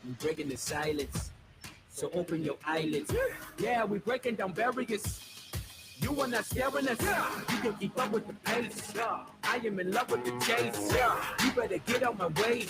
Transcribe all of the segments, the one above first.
We breaking the silence, so open your eyelids. Yeah, we breaking down barriers. You are not staring us. You can keep up with the pace. I am in love with the chase. You better get out my way.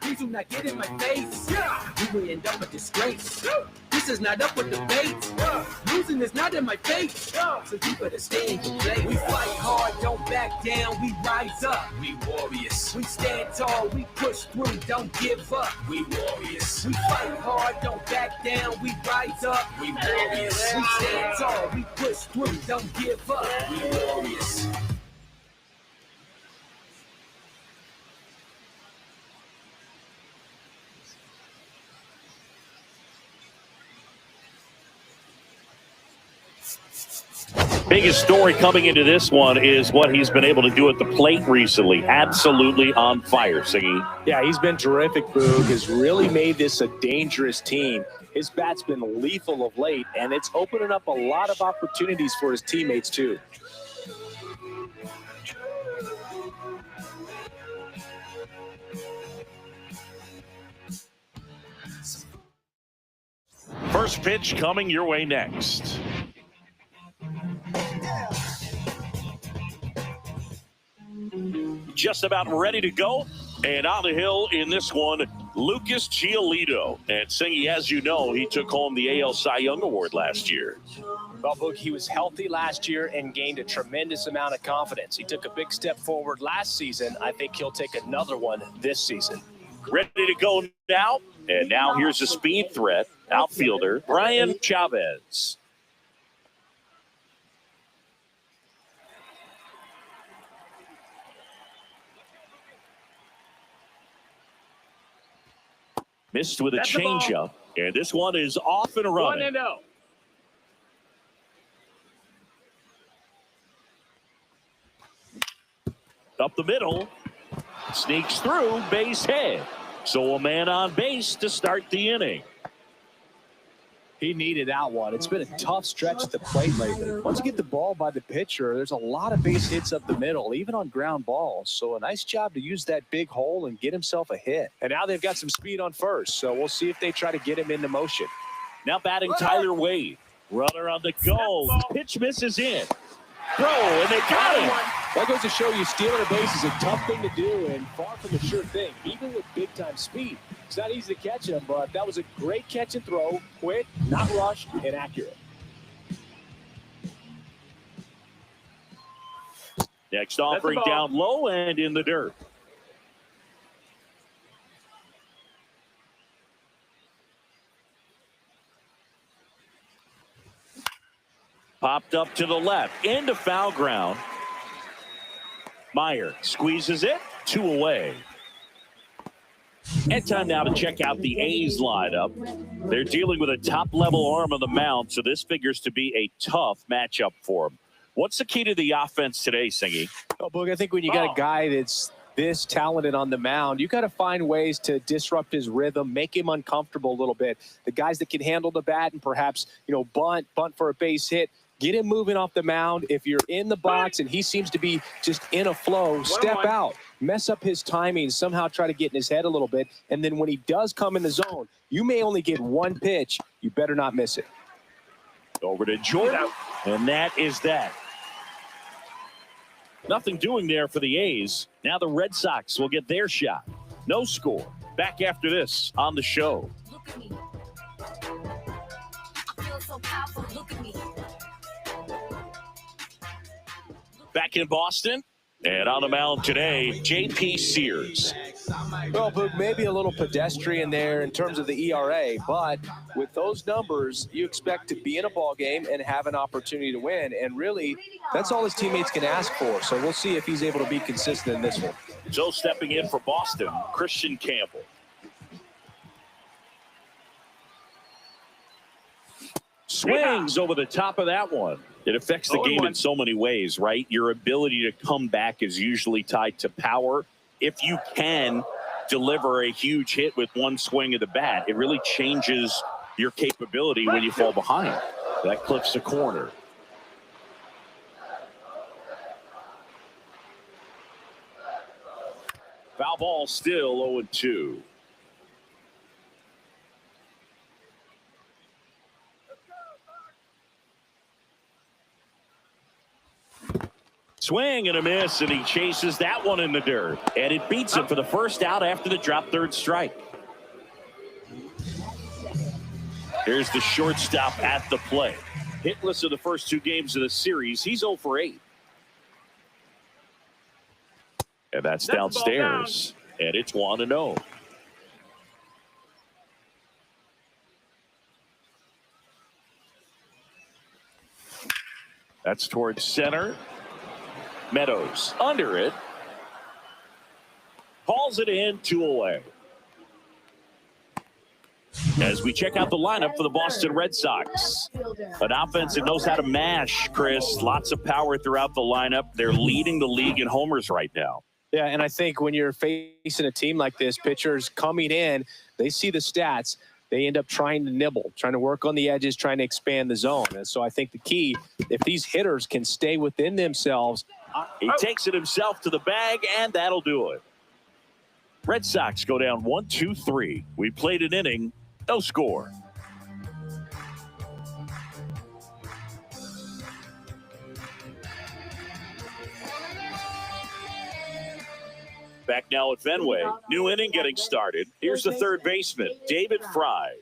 Please do not get in my face. You will end up a disgrace. This is not up with the bait. Losing is not in my face. So you better stay in your place. We fight hard, don't back down. We rise up. We warriors. We stand tall. We push through. Don't give up. We warriors. We fight hard, don't back down. We rise up. We warriors. We stand tall. We push through. Don't give up. We warriors. Biggest story coming into this one is what he's been able to do at the plate recently. Absolutely on fire, Siggy. Yeah, he's been terrific, Boog. Has really made this a dangerous team. His bat's been lethal of late, and it's opening up a lot of opportunities for his teammates, too. First pitch coming your way next. Just about ready to go. And on the hill in this one, Lucas Giolito. And Singy, as you know, he took home the AL Cy Young Award last year. Well, Boog, he was healthy last year and gained a tremendous amount of confidence. He took a big step forward last season. I think he'll take another one this season. Ready to go now. And now here's a speed threat, outfielder Brian Chavez. Missed with a changeup, and this one is off and running. 1-0. Up the middle, sneaks through, base hit. So a man on base to start the inning. He needed that one. It's been a tough stretch at the plate lately. Once you get the ball by the pitcher, there's a lot of base hits up the middle, even on ground balls. So a nice job to use that big hole and get himself a hit. And now they've got some speed on first, so we'll see if they try to get him into motion. Now batting Tyler Wade. Runner on the go. Pitch misses in. Throw, and they got him. That goes to show you stealing a base is a tough thing to do and far from a sure thing, even with big-time speed. It's not easy to catch him, but that was a great catch and throw, quick, not rushed, and accurate. Next offering down low and in the dirt. Popped up to the left, into foul ground. Meyer squeezes it, 2 away. And time now to check out the A's lineup. They're dealing with a top-level arm on the mound, so this figures to be a tough matchup for them. What's the key to the offense today, Singy? Oh, Boog, I think when you got a guy that's this talented on the mound, you got to find ways to disrupt his rhythm, make him uncomfortable a little bit. The guys that can handle the bat and perhaps, bunt for a base hit, get him moving off the mound. If you're in the box and he seems to be just in a flow, step out, mess up his timing, somehow try to get in his head a little bit. And then when he does come in the zone, you may only get one pitch. You better not miss it. Over to Jordan, and that is that. Nothing doing there for the A's. Now the Red Sox will get their shot. No score. Back after this on the show. Look at me. I feel so powerful. Look at me. Back in Boston, and on the mound today, J.P. Sears. Well, Boog, maybe a little pedestrian there in terms of the ERA, but with those numbers, you expect to be in a ball game and have an opportunity to win, and really, that's all his teammates can ask for. So we'll see if he's able to be consistent in this one. So stepping in for Boston, Christian Campbell. Swings over the top of that one. It affects the game in so many ways, right? Your ability to come back is usually tied to power. If you can deliver a huge hit with one swing of the bat, it really changes your capability when you fall behind. That clips the corner. Foul ball still 0-2. Swing and a miss, and he chases that one in the dirt. And it beats him for the first out after the drop third strike. Here's the shortstop at the plate. Hitless in the first 2 games of the series. He's 0 for 8. And that's downstairs. And it's 1-0. That's towards center. Meadows under it. Hauls it in, 2 away. As we check out the lineup for the Boston Red Sox. An offense that knows how to mash, Chris. Lots of power throughout the lineup. They're leading the league in homers right now. Yeah, and I think when you're facing a team like this, pitchers coming in, they see the stats. They end up trying to nibble, trying to work on the edges, trying to expand the zone. And so I think the key, if these hitters can stay within themselves. He takes it himself to the bag, and that'll do it. Red Sox go down 1-2-3. We played an inning, no score. Back now at Fenway. New inning getting started. Here's the third baseman, David Fry.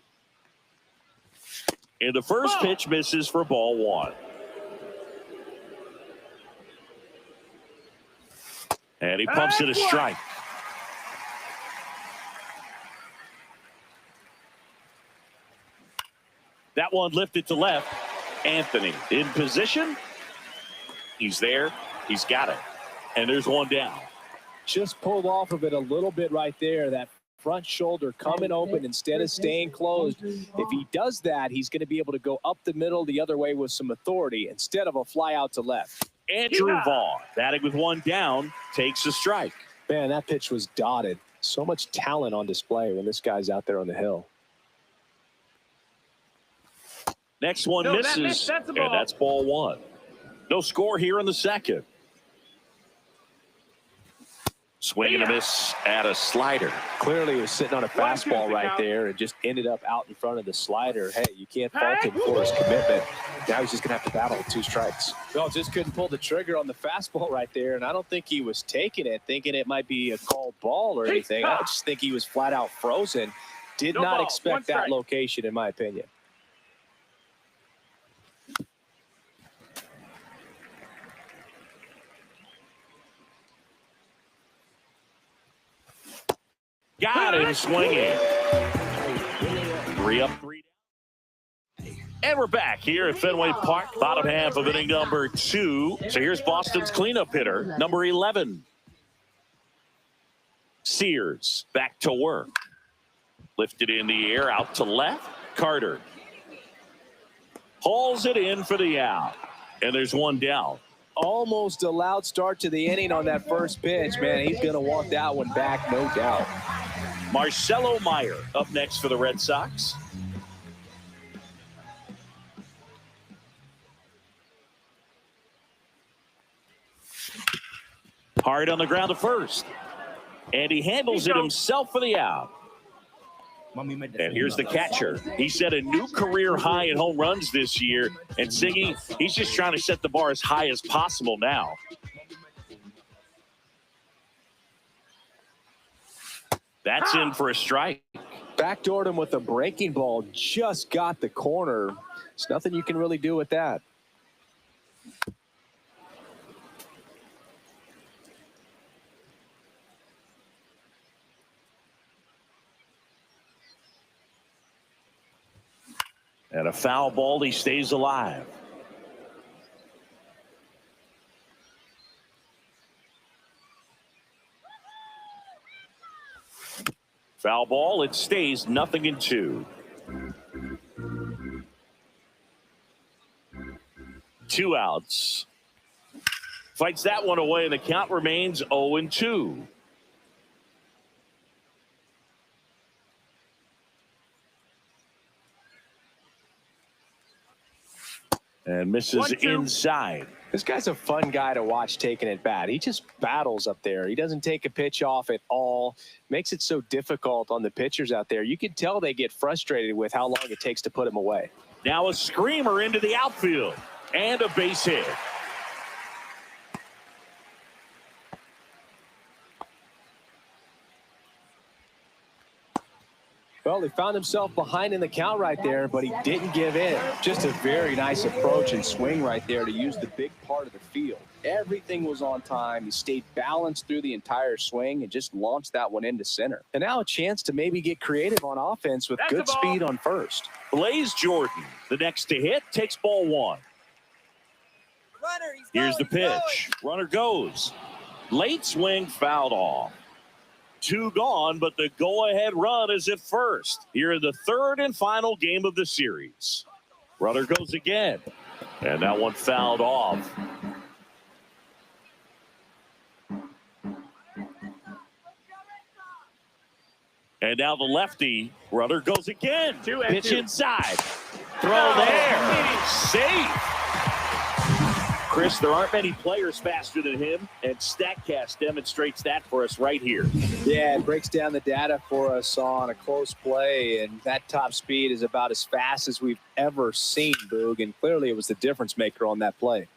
And the first pitch misses for ball 1. And he pumps it a strike. That one lifted to left. Anthony in position. He's there. He's got it. And there's one down. Just pulled off of it a little bit right there. That front shoulder coming open instead of staying closed. If he does that, he's going to be able to go up the middle the other way with some authority instead of a fly out to left. Andrew Vaughn, batting with one down, takes a strike. Man, that pitch was dotted. So much talent on display when this guy's out there on the hill. Next one misses, and that's ball 1. No score here in the second. Swing and a miss at a slider. Clearly, he was sitting on a fastball right there and just ended up out in front of the slider. Hey, you can't fault him for his commitment. Now he's just going to have to battle with 2 strikes. Well, just couldn't pull the trigger on the fastball right there, and I don't think he was taking it, thinking it might be a called ball or anything. I just think he was flat out frozen. Did not expect that location, in my opinion. Got him swinging. 3 up, 3 down. And we're back here at Fenway Park, bottom half of inning number 2. So here's Boston's cleanup hitter, number 11. Sears back to work. Lifted in the air, out to left. Carter hauls it in for the out. And there's one down. Almost a loud start to the inning on that first pitch, man. He's going to want that one back, no doubt. Marcelo Meyer up next for the Red Sox. Hard on the ground to first. And he handles it himself for the out. And here's the catcher. He set a new career high in home runs this year. And Siggy, he's just trying to set the bar as high as possible now. That's in for a strike. Backdoored him with a breaking ball. Just got the corner. There's nothing you can really do with that. And a foul ball, he stays alive. Foul ball, it stays 0-2. 2 outs. Fights that one away, and the count remains 0-2. And misses inside. This guy's a fun guy to watch taking at bat. He just battles up there. He doesn't take a pitch off at all. Makes it so difficult on the pitchers out there. You can tell they get frustrated with how long it takes to put him away. Now a screamer into the outfield and a base hit. Well, he found himself behind in the count right there, but he didn't give in. Just a very nice approach and swing right there to use the big part of the field. Everything was on time. He stayed balanced through the entire swing and just launched that one into center. And now a chance to maybe get creative on offense with good speed on first. Blaze Jordan, the next to hit, takes ball one. Here's the pitch. Runner goes. Late swing, fouled off. 2 gone, but the go-ahead run is at first. Here in the third and final game of the series. Runner goes again. And that one fouled off. And now the lefty. Runner goes again. Pitch inside. Throw there. Safe. Chris, there aren't many players faster than him, and StatCast demonstrates that for us right here. Yeah, it breaks down the data for us on a close play, and that top speed is about as fast as we've ever seen, Boog, and clearly it was the difference maker on that play.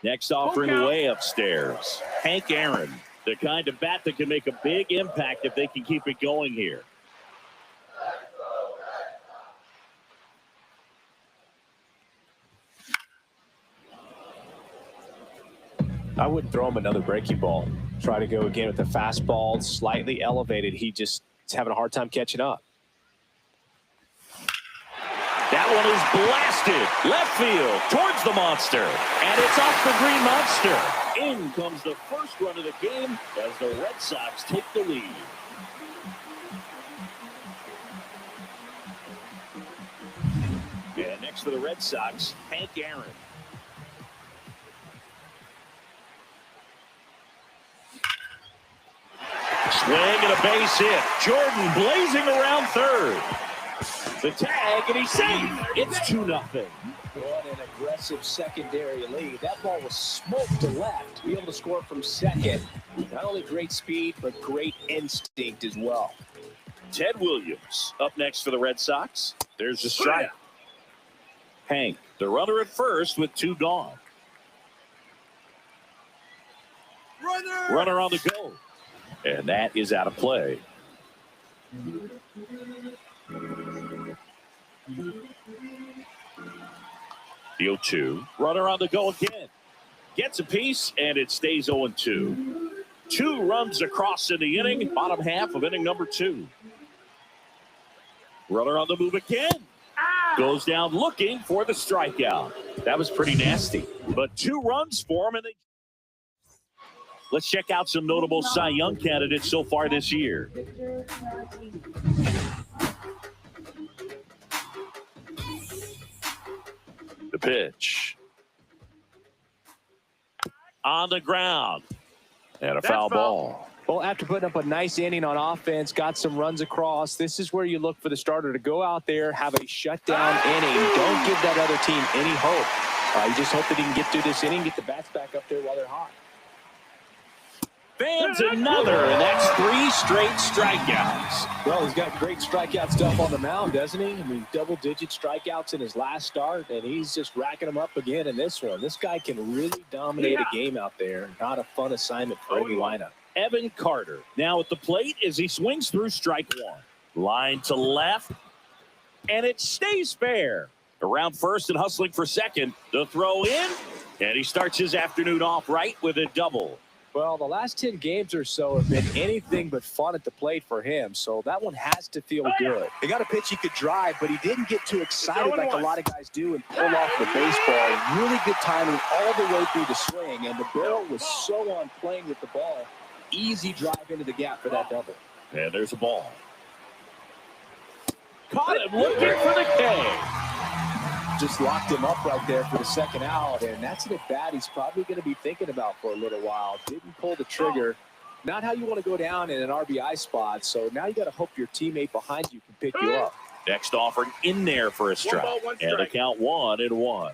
Next offering way upstairs. Hank Aaron. The kind of bat that can make a big impact if they can keep it going here. I wouldn't throw him another breaking ball. Try to go again with the fastball, slightly elevated. He just is having a hard time catching up. That one is blasted left field towards the monster, and it's off the green monster. In comes the first run of the game as the Red Sox take the lead. And next for the Red Sox, Hank Aaron. Swing and a base hit. Jordan blazing around third. The tag, and he's safe. It's 2-0. What an aggressive secondary lead. That ball was smoked to left. To be able to score from second. Not only great speed, but great instinct as well. Ted Williams up next for the Red Sox. There's a strike. Hank, the runner at first with 2 gone. Runner on the go. And that is out of play. The 0-2. Runner on the go again. Gets a piece, and it stays 0-2. 2 runs across in the inning, bottom half of inning number 2. Runner on the move again. Goes down looking for the strikeout. That was pretty nasty. But 2 runs for him. And let's check out some notable Cy Young candidates so far this year. The pitch. On the ground. And a foul ball. Well, after putting up a nice inning on offense, got some runs across, this is where you look for the starter to go out there, have a shutdown inning. Don't give that other team any hope. You just hope that he can get through this inning, get the bats back up there while they're hot. Fans another, and that's 3 straight strikeouts. Well, he's got great strikeout stuff on the mound, doesn't he? I mean, double-digit strikeouts in his last start, and he's just racking them up again in this one. This guy can really dominate a game out there. Not a fun assignment for any lineup. Evan Carter now at the plate as he swings through strike 1. Line to left, and it stays fair. Around first and hustling for second. The throw in, and he starts his afternoon off right with a double. Well, the last 10 games or so have been anything but fun at the plate for him, so that one has to feel good. He got a pitch he could drive, but he didn't get too excited like a lot of guys do and pull off the baseball. Really good timing all the way through the swing, and the barrel was so on playing with the ball. Easy drive into the gap for that double. And there's a ball. Caught him looking for the K. Just locked him up right there for the second out, and that's an at-bat he's probably going to be thinking about for a little while. Didn't pull the trigger. Not how you want to go down in an RBI spot, so now you got to hope your teammate behind you can pick you up. Next offering in there for a strike. And the count 1-1.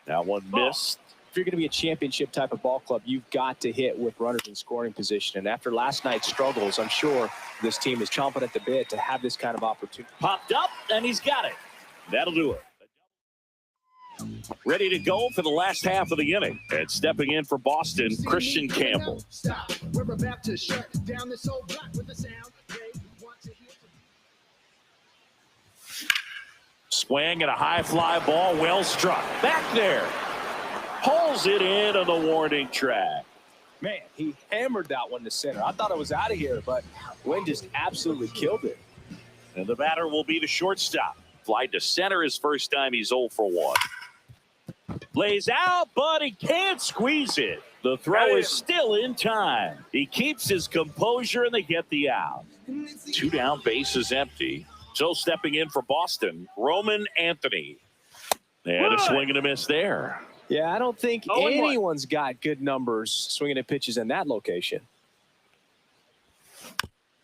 That one missed. If you're going to be a championship type of ball club, you've got to hit with runners in scoring position. And after last night's struggles, I'm sure this team is chomping at the bit to have this kind of opportunity. Popped up, and he's got it. That'll do it. Ready to go for the last half of the inning. And stepping in for Boston, Christian Campbell. We're about to shut down this old block with the sound. Swing and a high fly ball, well struck. Back there. Pulls it in on the warning track. Man, he hammered that one to center. I thought it was out of here, but Wynn just absolutely killed it. And the batter will be the shortstop. Fly to center his first time. He's 0 for 1. Lays out, but he can't squeeze it. The throw is still in time. He keeps his composure, and they get the out. 2 down, bases empty. So stepping in for Boston, Roman Anthony. And a swing and a miss there. Yeah, I don't think anyone's got good numbers swinging at pitches in that location.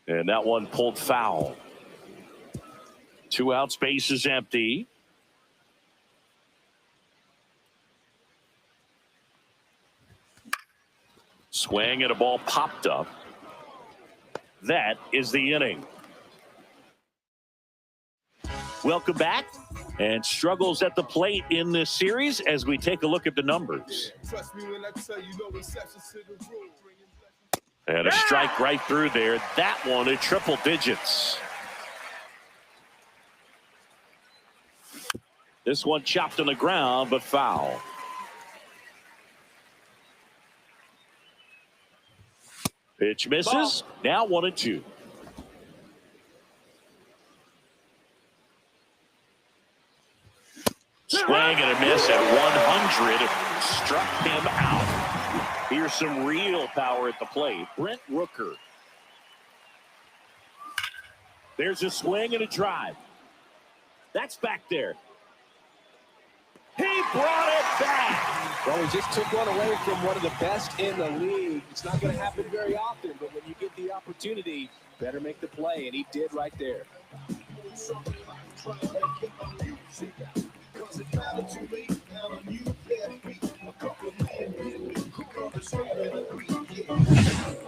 And that one pulled foul. 2 outs, bases empty. Swing and a ball popped up. That is the inning. Welcome back. And struggles at the plate in this series as we take a look at the numbers. And a strike right through there. That one at triple digits. This one chopped on the ground, but foul. Pitch misses. Now 1-2. Swing and a miss at 100. Struck him out. Here's some real power at the plate. Brent Rooker. There's a swing and a drive. That's back there. He brought it back. Well, he just took one away from one of the best in the league. It's not going to happen very often, but when you get the opportunity, better make the play, and he did right there.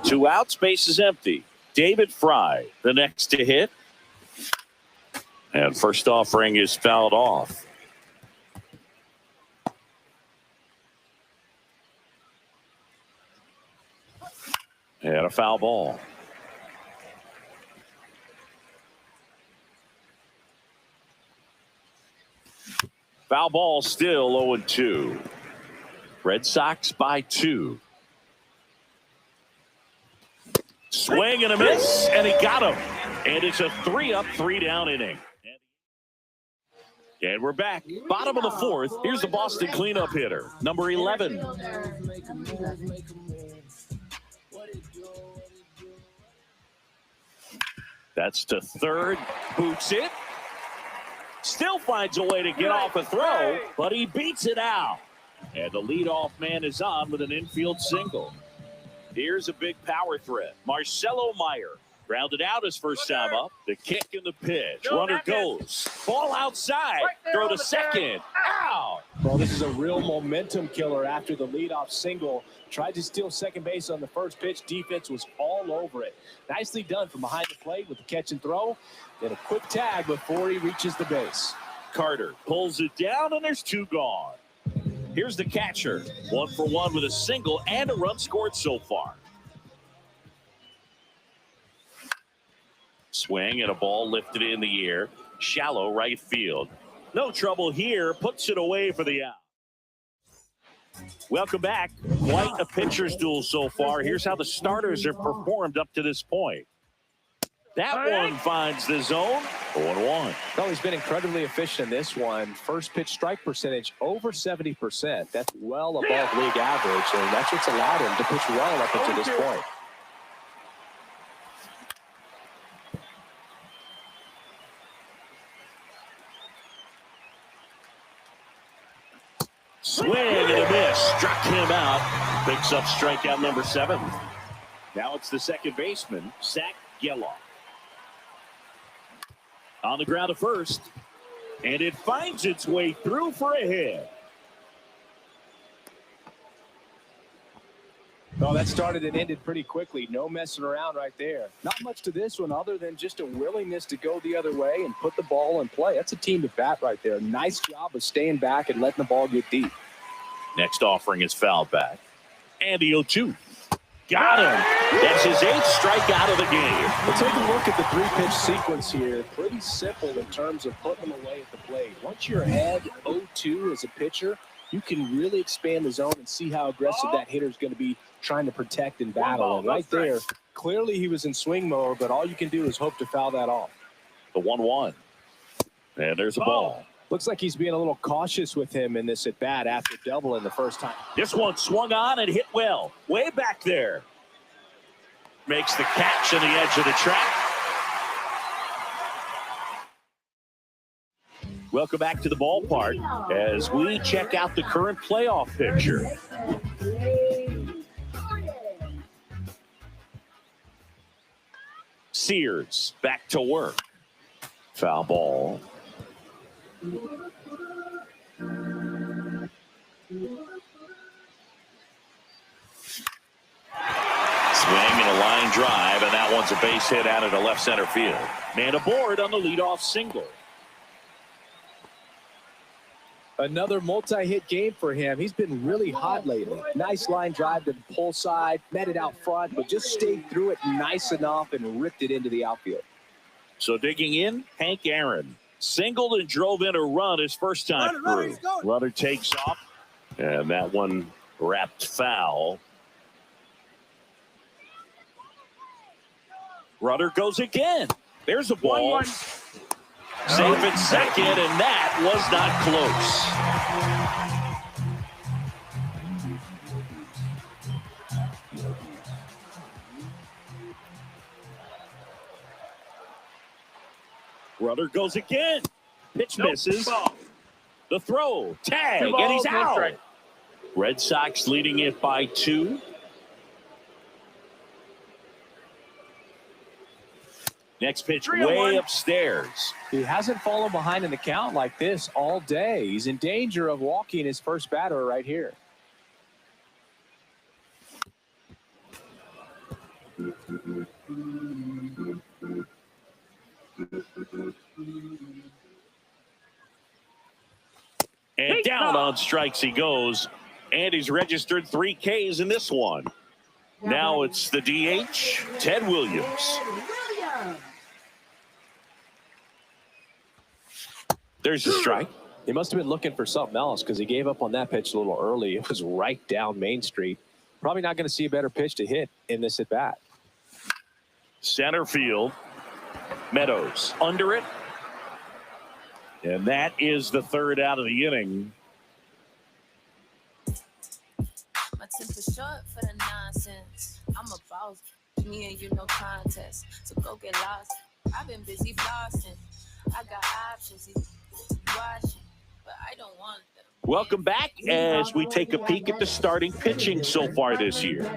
2 outs, bases empty. David Fry, the next to hit. And first offering is fouled off. And a foul ball. Foul ball, still 0-2. Red Sox by 2. Swing and a miss, and he got him. And it's a 3-up, 3-down inning. And we're back. Bottom of the 4th. Here's the Boston cleanup hitter, number 11. That's to third. Boots it. Still finds a way to get off a throw, but he beats it out. And the leadoff man is on with an infield single. Here's a big power threat. Marcelo Meyer grounded out his first time up. The kick and the pitch. Runner goes. Ball outside. Throw to second. Out. Well, this is a real momentum killer after the leadoff single. Tried to steal second base on the first pitch. Defense was all over it. Nicely done from behind the plate with the catch and throw. Then a quick tag before he reaches the base. Carter pulls it down, and there's 2 gone. Here's the catcher. 1 for 1 with a single and a run scored so far. Swing and a ball lifted in the air. Shallow right field. No trouble here. Puts it away for the out. Welcome back. Quite a pitcher's duel so far. Here's how the starters have performed up to this point. That one finds the zone. 0-1. Well, he's been incredibly efficient in this one. First pitch strike percentage over 70%. That's well above league average, and that's what's allowed him to pitch well up until this point. Swing and a miss. Struck him out. Picks up strikeout number 7. Now it's the second baseman, Zach Geloff. On the ground to first. And it finds its way through for a hit. Oh, that started and ended pretty quickly. No messing around right there. Not much to this one other than just a willingness to go the other way and put the ball in play. That's a team to bat right there. Nice job of staying back and letting the ball get deep. Next offering is fouled back. And the 0-2. Got him. That's his 8th strikeout of the game. We'll take a look at the 3-pitch sequence here. Pretty simple in terms of putting them away at the plate. Once you're ahead 0-2 as a pitcher, you can really expand the zone and see how aggressive that hitter is going to be trying to protect and battle. And right there, clearly he was in swing mode, but all you can do is hope to foul that off. The 1-1. And there's a ball. Looks like he's being a little cautious with him in this at-bat after doubling the first time. This one swung on and hit well. Way back there. Makes the catch on the edge of the track. Welcome back to the ballpark as we check out the current playoff picture. Sears back to work. Foul ball. Swing and a line drive, and that one's a base hit out of the left center field. Man aboard on the leadoff single. Another multi-hit game for him. He's been really hot lately. Nice line drive to the pull side, met it out front, but just stayed through it nice enough and ripped it into the outfield. So digging in, Hank Aaron. Singled and drove in a run his first time through. Runner takes off, and that one wrapped foul. Runner goes again. There's a ball. Safe at second, and that was not close. Runner goes again. Pitch misses. The throw. Tag, and he's out. Red Sox leading it by 2. Next pitch way upstairs. He hasn't fallen behind in the count like this all day. He's in danger of walking his first batter right here. And down on strikes he goes. And he's registered 3 Ks in this one. Now it's the DH, Ted Williams. There's a strike. He must have been looking for something else because he gave up on that pitch a little early. It was right down Main Street. Probably not going to see a better pitch to hit in this at bat. Center field. Meadows under it. And that is the 3rd out of the inning. My temper short for the nonsense. I'm a boss. Me and you no contest. So go get lost. I've been busy flossing. I got options. Watching, but I don't want them. Welcome back as we take a peek at the starting pitching so far this year.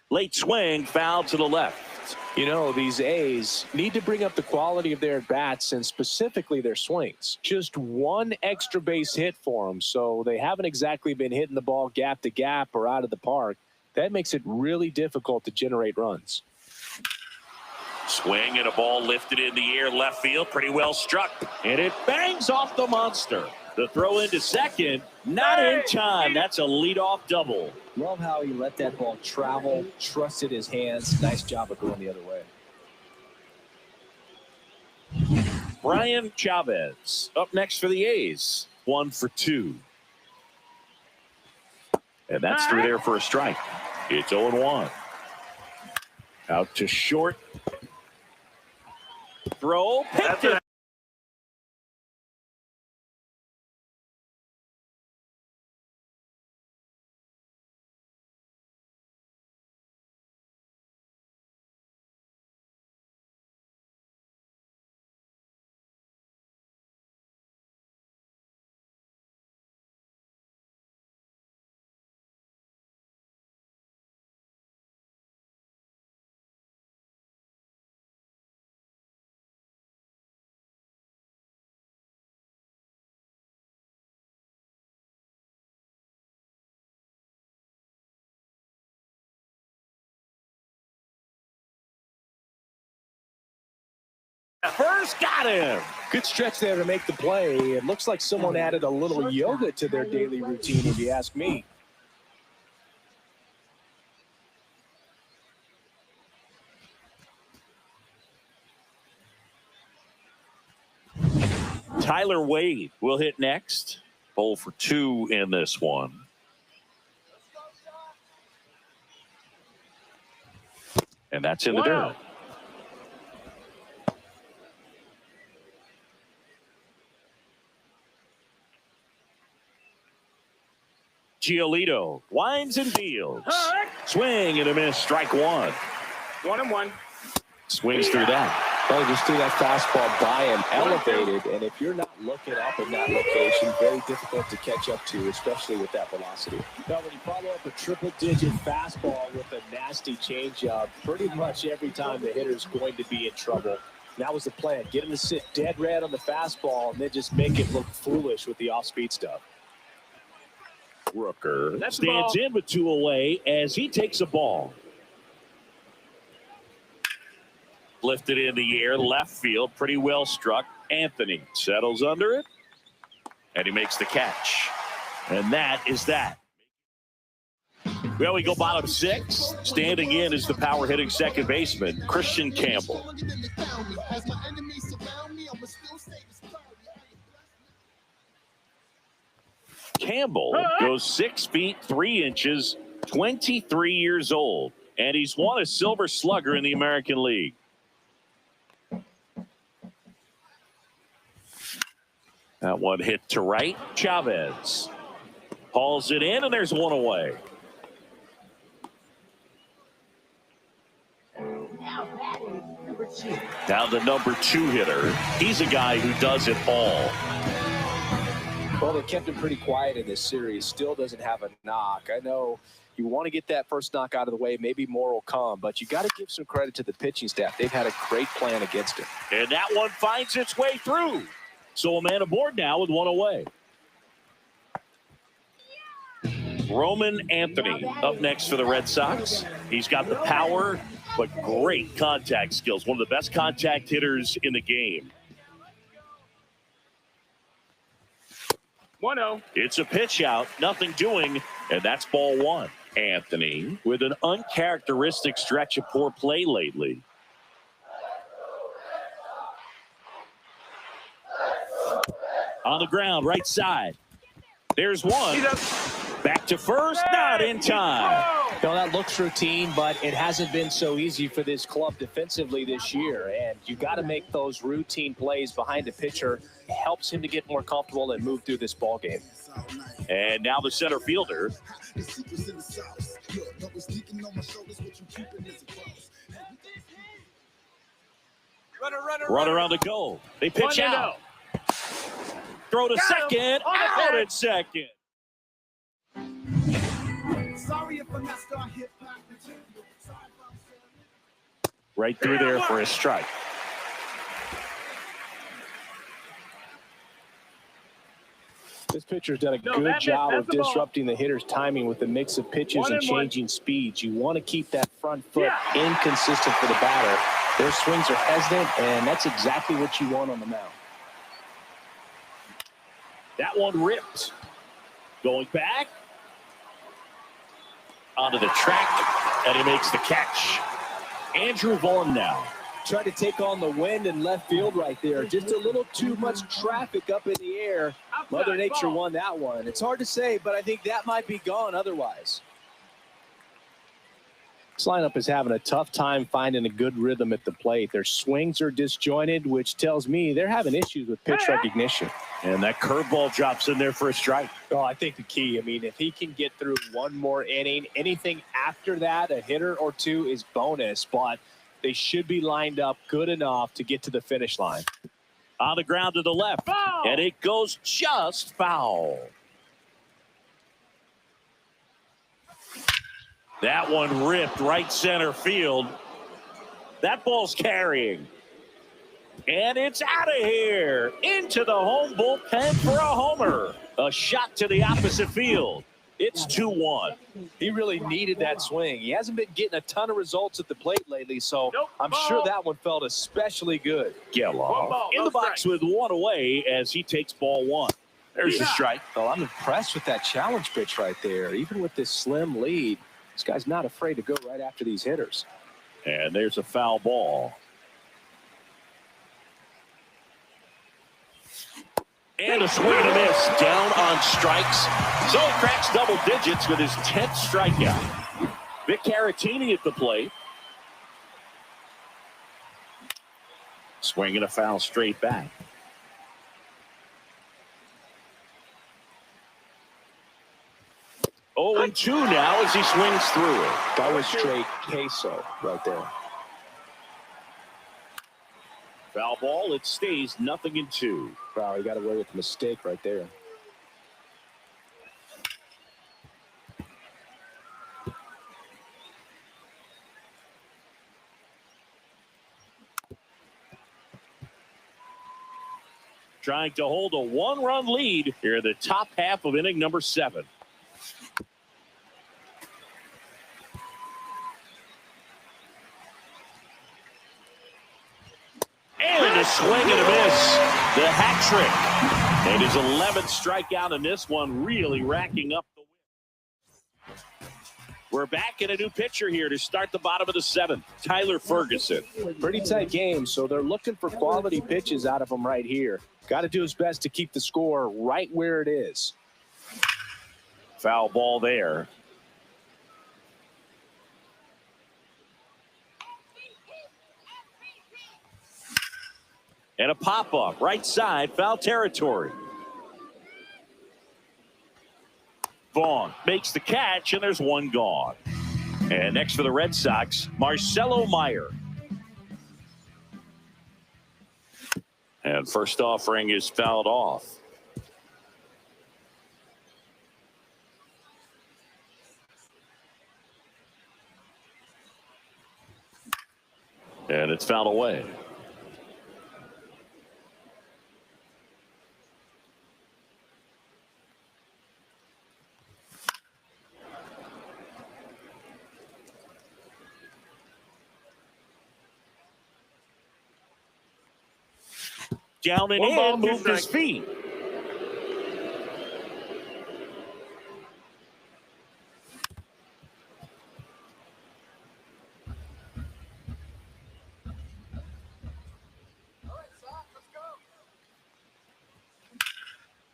Late swing, foul to the left. You know, these A's need to bring up the quality of their bats and specifically their swings. Just one extra base hit for them, so they haven't exactly been hitting the ball gap to gap or out of the park. That makes it really difficult to generate runs. Swing and a ball lifted in the air left field, pretty well struck, and it bangs off the monster. The throw into second, not in time. That's a leadoff double. Love how he let that ball travel, trusted his hands. Nice job of going the other way. Brian Chavez up next for the A's. 1 for 2. And that's through there for a strike. It's 0-1. Out to short. Throw. Picked it First, got him. Good stretch there to make the play. It looks like someone added a little yoga to their daily routine, if you ask me. Tyler Wade will hit next. 0 for 2 in this one. And that's in the dirt. Giolito winds and deals. Swing and a miss. Strike one. 1-1. Swings through that. Well, just threw that fastball by him, elevated, and if you're not looking up in that location, very difficult to catch up to, especially with that velocity. Now, when you follow up a triple-digit fastball with a nasty changeup, pretty much every time the hitter's going to be in trouble. That was the plan. Get him to sit dead red on the fastball and then just make it look foolish with the off-speed stuff. Rooker stands in with 2 away as he takes a ball. Lifted in the air, left field, pretty well struck. Anthony settles under it, and he makes the catch. And that is that. Well, we go bottom 6. Standing in is the power hitting second baseman, Christian Campbell. Campbell goes 6 feet 3 inches, 23 years old, and he's won a Silver Slugger in the American League. That one hit to right. Chavez hauls it in, and there's 1 away. Now the number 2 hitter. He's a guy who does it all. Well, they kept him pretty quiet in this series. Still doesn't have a knock. I know you want to get that first knock out of the way. Maybe more will come, but you got to give some credit to the pitching staff. They've had a great plan against him. And that one finds its way through. So a man aboard now with 1 away. Roman Anthony up next for the Red Sox. He's got the power, but great contact skills. One of the best contact hitters in the game. 1-0. It's a pitch out, nothing doing, and that's ball 1. Anthony with an uncharacteristic stretch of poor play lately. On the ground, right side. There's 1. Back to first, not in time. No, that looks routine, but it hasn't been so easy for this club defensively this year. And you got to make those routine plays behind the pitcher. It helps him to get more comfortable and move through this ball game. And now the center fielder. Runner on the goal. They pitch out. Throw to second. Out at second. Right through there for a strike. This pitcher's done a good job of disrupting the hitter's timing with a mix of pitches and changing speeds. You want to keep that front foot inconsistent for the batter. Their swings are hesitant, and that's exactly what you want on the mound. That one ripped. Going back. Onto the track, and he makes the catch. Andrew Vaughn now. Tried to take on the wind in left field right there. Just a little too much traffic up in the air. Mother Nature won that one. It's hard to say, but I think that might be gone otherwise. This lineup is having a tough time finding a good rhythm at the plate. Their swings are disjointed, which tells me they're having issues with pitch recognition. And that curveball drops in there for a strike. Oh, I think the key, if he can get through one more inning, anything after that, a hitter or 2 is bonus, but they should be lined up good enough to get to the finish line. On the ground to the left, and it goes just foul. That one ripped right center field. That ball's carrying. And it's out of here. Into the home bullpen for a homer. A shot to the opposite field. It's 2-1. He really needed that swing. He hasn't been getting a ton of results at the plate lately, so I'm sure that one felt especially good. Geloff in the box with one away as he takes ball one. There's the strike. Well, I'm impressed with that challenge pitch right there. Even with this slim lead, this guy's not afraid to go right after these hitters. And there's a foul ball. And a swing and a miss down on strikes. So cracks double digits with his 10th strikeout. Vic Caratini at the plate. Swing and a foul straight back. 0-2 now as he swings through it. That was straight queso right there. Foul ball. It stays 0-2. Wow, he got away with a mistake right there. Trying to hold a one-run lead here in the top half of inning number 7. And a swing and a miss. The hat trick. And his 11th strikeout in this one, really racking up the win. We're back in a new pitcher here to start the bottom of the 7th. Tyler Ferguson. Pretty tight game, so they're looking for quality pitches out of him right here. Got to do his best to keep the score right where it is. Foul ball there. And a pop-up, right side, foul territory. Vaughn makes the catch, and there's one gone. And next for the Red Sox, Marcelo Meyer. And first offering is fouled off. And it's fouled away. Down and in, moved his feet.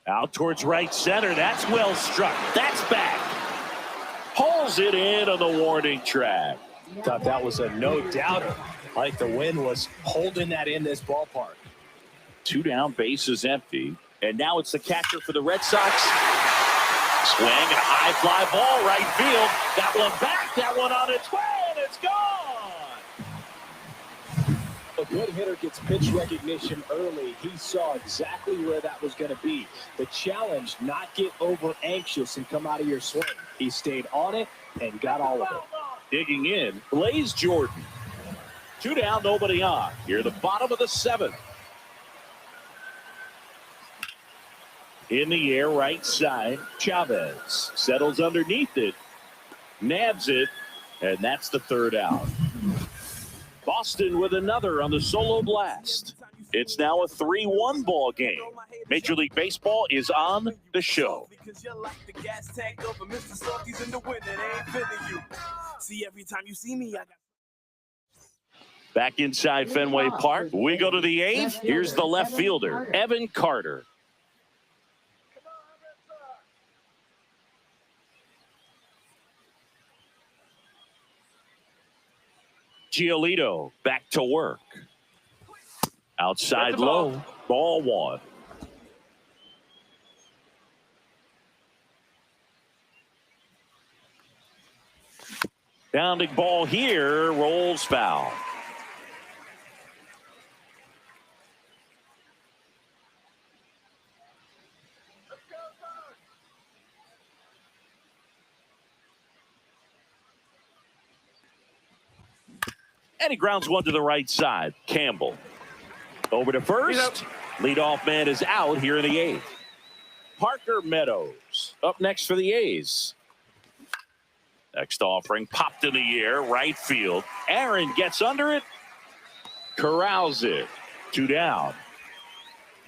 Out towards right center. That's well struck. That's back. Pulls it in on the warning track. Thought that was a no-doubter. Like the wind was holding that in this ballpark. 2 down, bases empty. And now it's the catcher for the Red Sox. Swing and a high fly ball right field. That one back, that one on its way, and it's gone. A good hitter gets pitch recognition early. He saw exactly where that was going to be. The challenge, not get over anxious and come out of your swing. He stayed on it and got all of it. Digging in, Blaze Jordan. 2 down, nobody on. Here at the bottom of the 7th. In the air, right side, Chavez settles underneath it, nabs it, and that's the 3rd out. Boston with another on the solo blast. It's now a 3-1 ball game. Major League Baseball is on the show. Back inside Fenway Park, we go to the 8th. Here's the left fielder, Evan Carter. Giolito back to work. Outside low, ball 1. Bounding ball here, rolls foul. And he grounds one to the right side. Campbell over to first. Leadoff man is out here in the 8th. Parker Meadows Dodgers. Up next for the A's. Next offering popped in the air, right field. Aaron gets under it, corrals it. 2 down.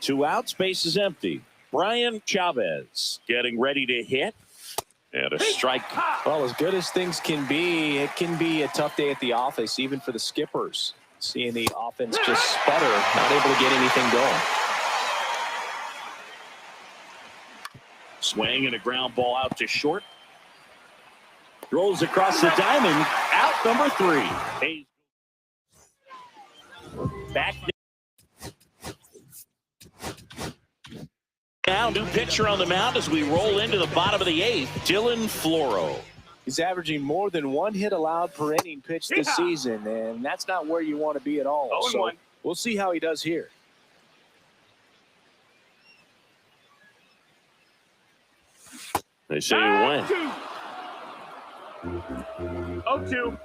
2 outs, base is empty. Brian Chavez getting ready to hit. And a strike. Well, as good as things can be, it can be a tough day at the office, even for the skippers. Seeing the offense just sputter, not able to get anything going. Swing and a ground ball out to short. Rolls across the diamond. Out number 3. Back now, new pitcher on the mound as we roll into the bottom of the 8th, Dylan Floro. He's averaging more than 1 hit allowed per inning pitched this season, and that's not where you want to be at all. So we'll see how he does here. They say he went. 0-2.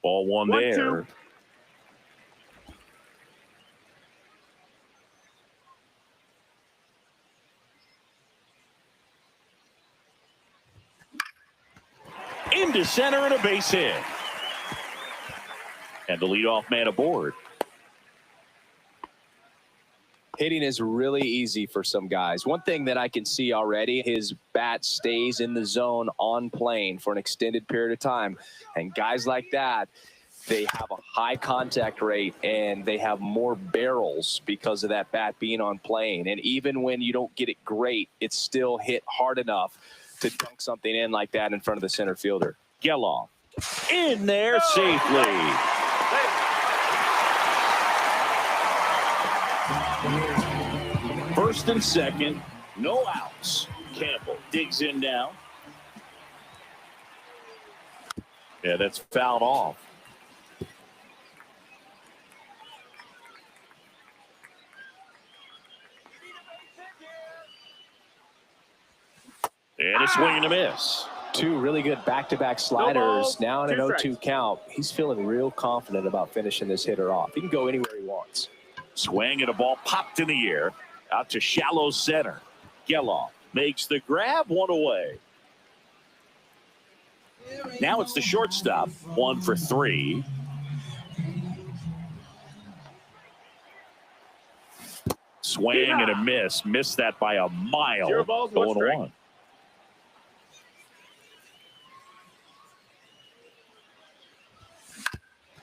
Ball 1 there. Into center and a base hit. And the leadoff man aboard. Hitting is really easy for some guys. One thing that I can see already, his bat stays in the zone on plane for an extended period of time. And guys like that, they have a high contact rate and they have more barrels because of that bat being on plane. And even when you don't get it great, it's still hit hard enough to dunk something in like that in front of the center fielder. Geloff in there safely. First and second, no outs. Campbell digs in now. Yeah, that's fouled off. And a swing and a miss. 2 really good back-to-back sliders. Now in an 0-2 count. He's feeling real confident about finishing this hitter off. He can go anywhere he wants. Swing and a ball popped in the air. Out to shallow center. Geloff makes the grab, 1 away. Now it's the shortstop. 1 for 3. Swing and a miss. Missed that by a mile. 0 balls, 1 strike. 1.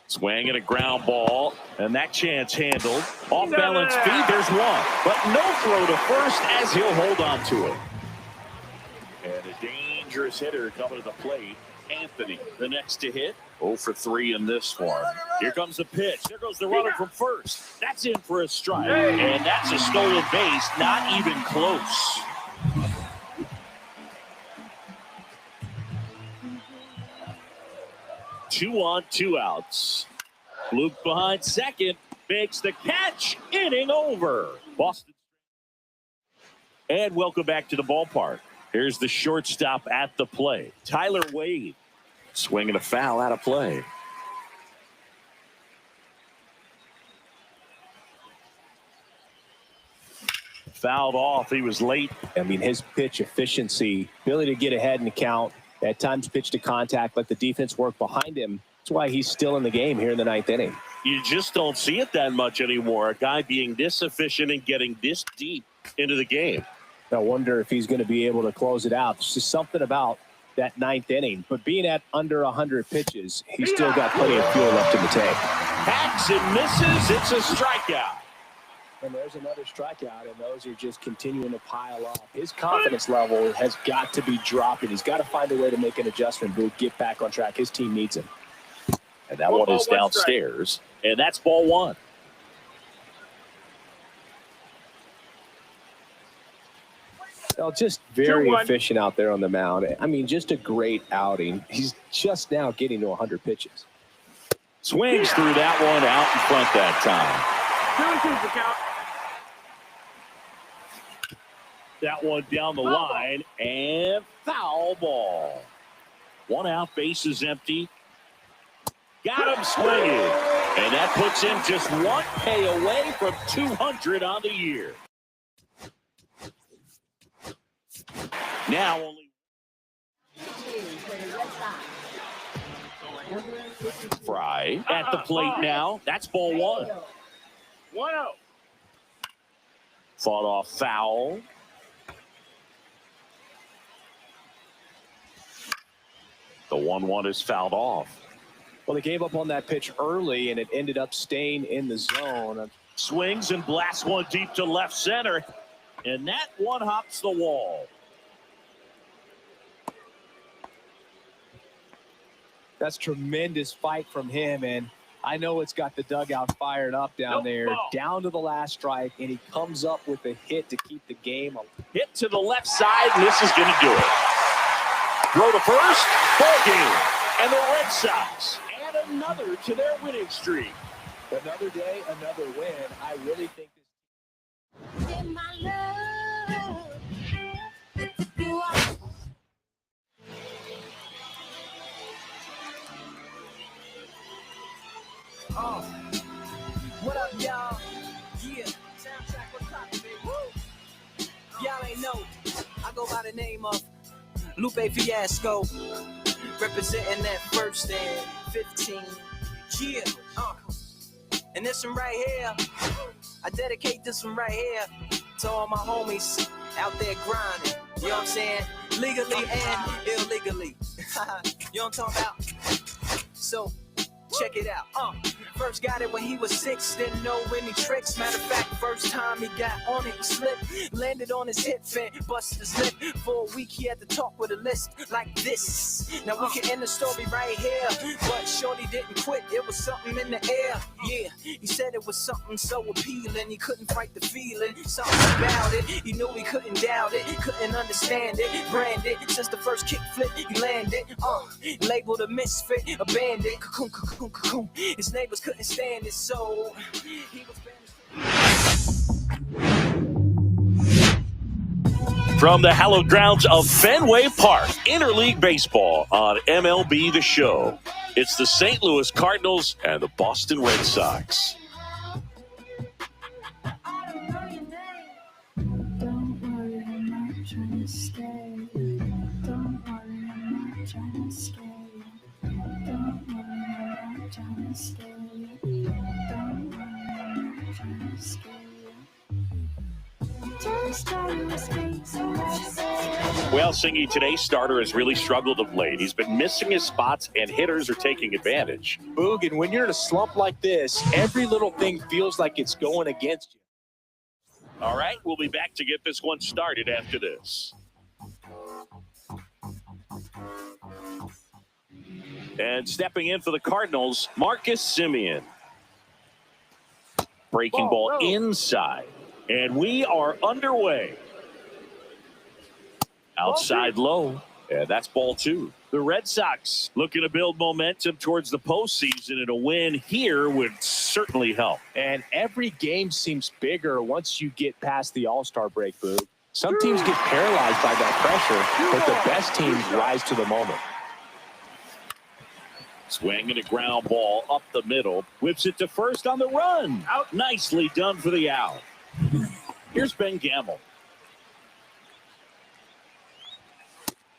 Swing and a ground ball, and that chance handled. Off balance feed, there's 1. But no throw to first as he'll hold on to it. And a dangerous hitter coming to the plate. Anthony, the next to hit. 0 for 3 in this one. Here comes the pitch. There goes the runner from first. That's in for a strike. And that's a stolen base, not even close. Two on, 2 outs. Luke behind second, makes the catch, inning over. Boston. And welcome back to the ballpark. Here's the shortstop at the play. Tyler Wade. Swinging a foul out of play. Fouled off. He was late. I mean, his pitch efficiency, ability to get ahead in the count, at times pitch to contact, let the defense work behind him. That's why he's still in the game here in the 9th inning. You just don't see it that much anymore. A guy being this efficient and getting this deep into the game. I wonder if he's going to be able to close it out. There's just something about that 9th inning. But being at under 100 pitches, he's still got plenty of fuel left in the tank. Hacks and misses. It's a strikeout. And there's another strikeout, and those are just continuing to pile up. His confidence level has got to be dropping. He's got to find a way to make an adjustment, Booth, get back on track. His team needs him. And that one is downstairs, and that's ball 1. Well, just very efficient out there on the mound. I mean, just a great outing. He's just now getting to 100 pitches. Swings through that one out in front that time. 2-2 for count. that one down the line, and foul ball. One out, bases empty. Got him swinging. And that puts him just one K away from 200 on the year. Now only Fry at the plate now. That's ball one. 1-0. Fought off foul. The 1-1 is fouled off. Well, they gave up on that pitch early, and it ended up staying in the zone. Swings and blasts one deep to left center. And that one hops the wall. That's tremendous fight from him, and I know it's got the dugout fired up down there, down to the last strike, and he comes up with a hit to keep the game alive. Hit to the left side, and this is going to do it. Throw to first, ball game. And the Red Sox add another to their winning streak. Another day, another win. I really think this. In my love, it took you off. What up, y'all? Yeah, soundtrack was poppin', baby. Woo! Y'all ain't know, I go by the name of Lupe Fiasco, representing that first and 15. Yeah, and this one right here, I dedicate this one right here to all my homies out there grinding. You know what I'm saying? Legally and illegally. You know what I'm talking about? So, check it out. First got it when he was 6, didn't know any tricks. Matter of fact, first time he got on it, he slipped, landed on his hip, fin, busted his lip. For a week he had to talk with a lisp like this. Now we can end the story right here, but shorty didn't quit. It was something in the air. Yeah, he said it was something so appealing, he couldn't fight the feeling. Something about it, he knew he couldn't doubt it, couldn't understand it. Branded since the first kick flip he landed. Labeled a misfit, a bandit. Cocoon, cocoon, cocoon. His neighbors couldn't stand it, so he was banished. From the hallowed grounds of Fenway Park, interleague baseball on MLB The Show. It's the St. Louis Cardinals and the Boston Red Sox. Don't worry, I'm not trying to stay. Don't worry, I'm not trying to stay. Don't worry, I'm not trying to stay. Don't worry, I'm not trying to stay. Just try to escape some Well, Singy, today's starter has really struggled of late. He's been missing his spots, and hitters are taking advantage. Boog, and when you're in a slump like this, every little thing feels like it's going against you. All right, we'll be back to get this one started after this. And stepping in for the Cardinals, Marcus Semien. Breaking ball inside. And we are underway. Outside low. Yeah, that's ball two. The Red Sox looking to build momentum towards the postseason, and a win here would certainly help. And every game seems bigger once you get past the All-Star break, Boog. Some teams get paralyzed by that pressure, but the best teams rise to the moment. Swinging a ground ball up the middle. Whips it to first on the run. Out. Nicely done for the out. Here's Ben Gamble.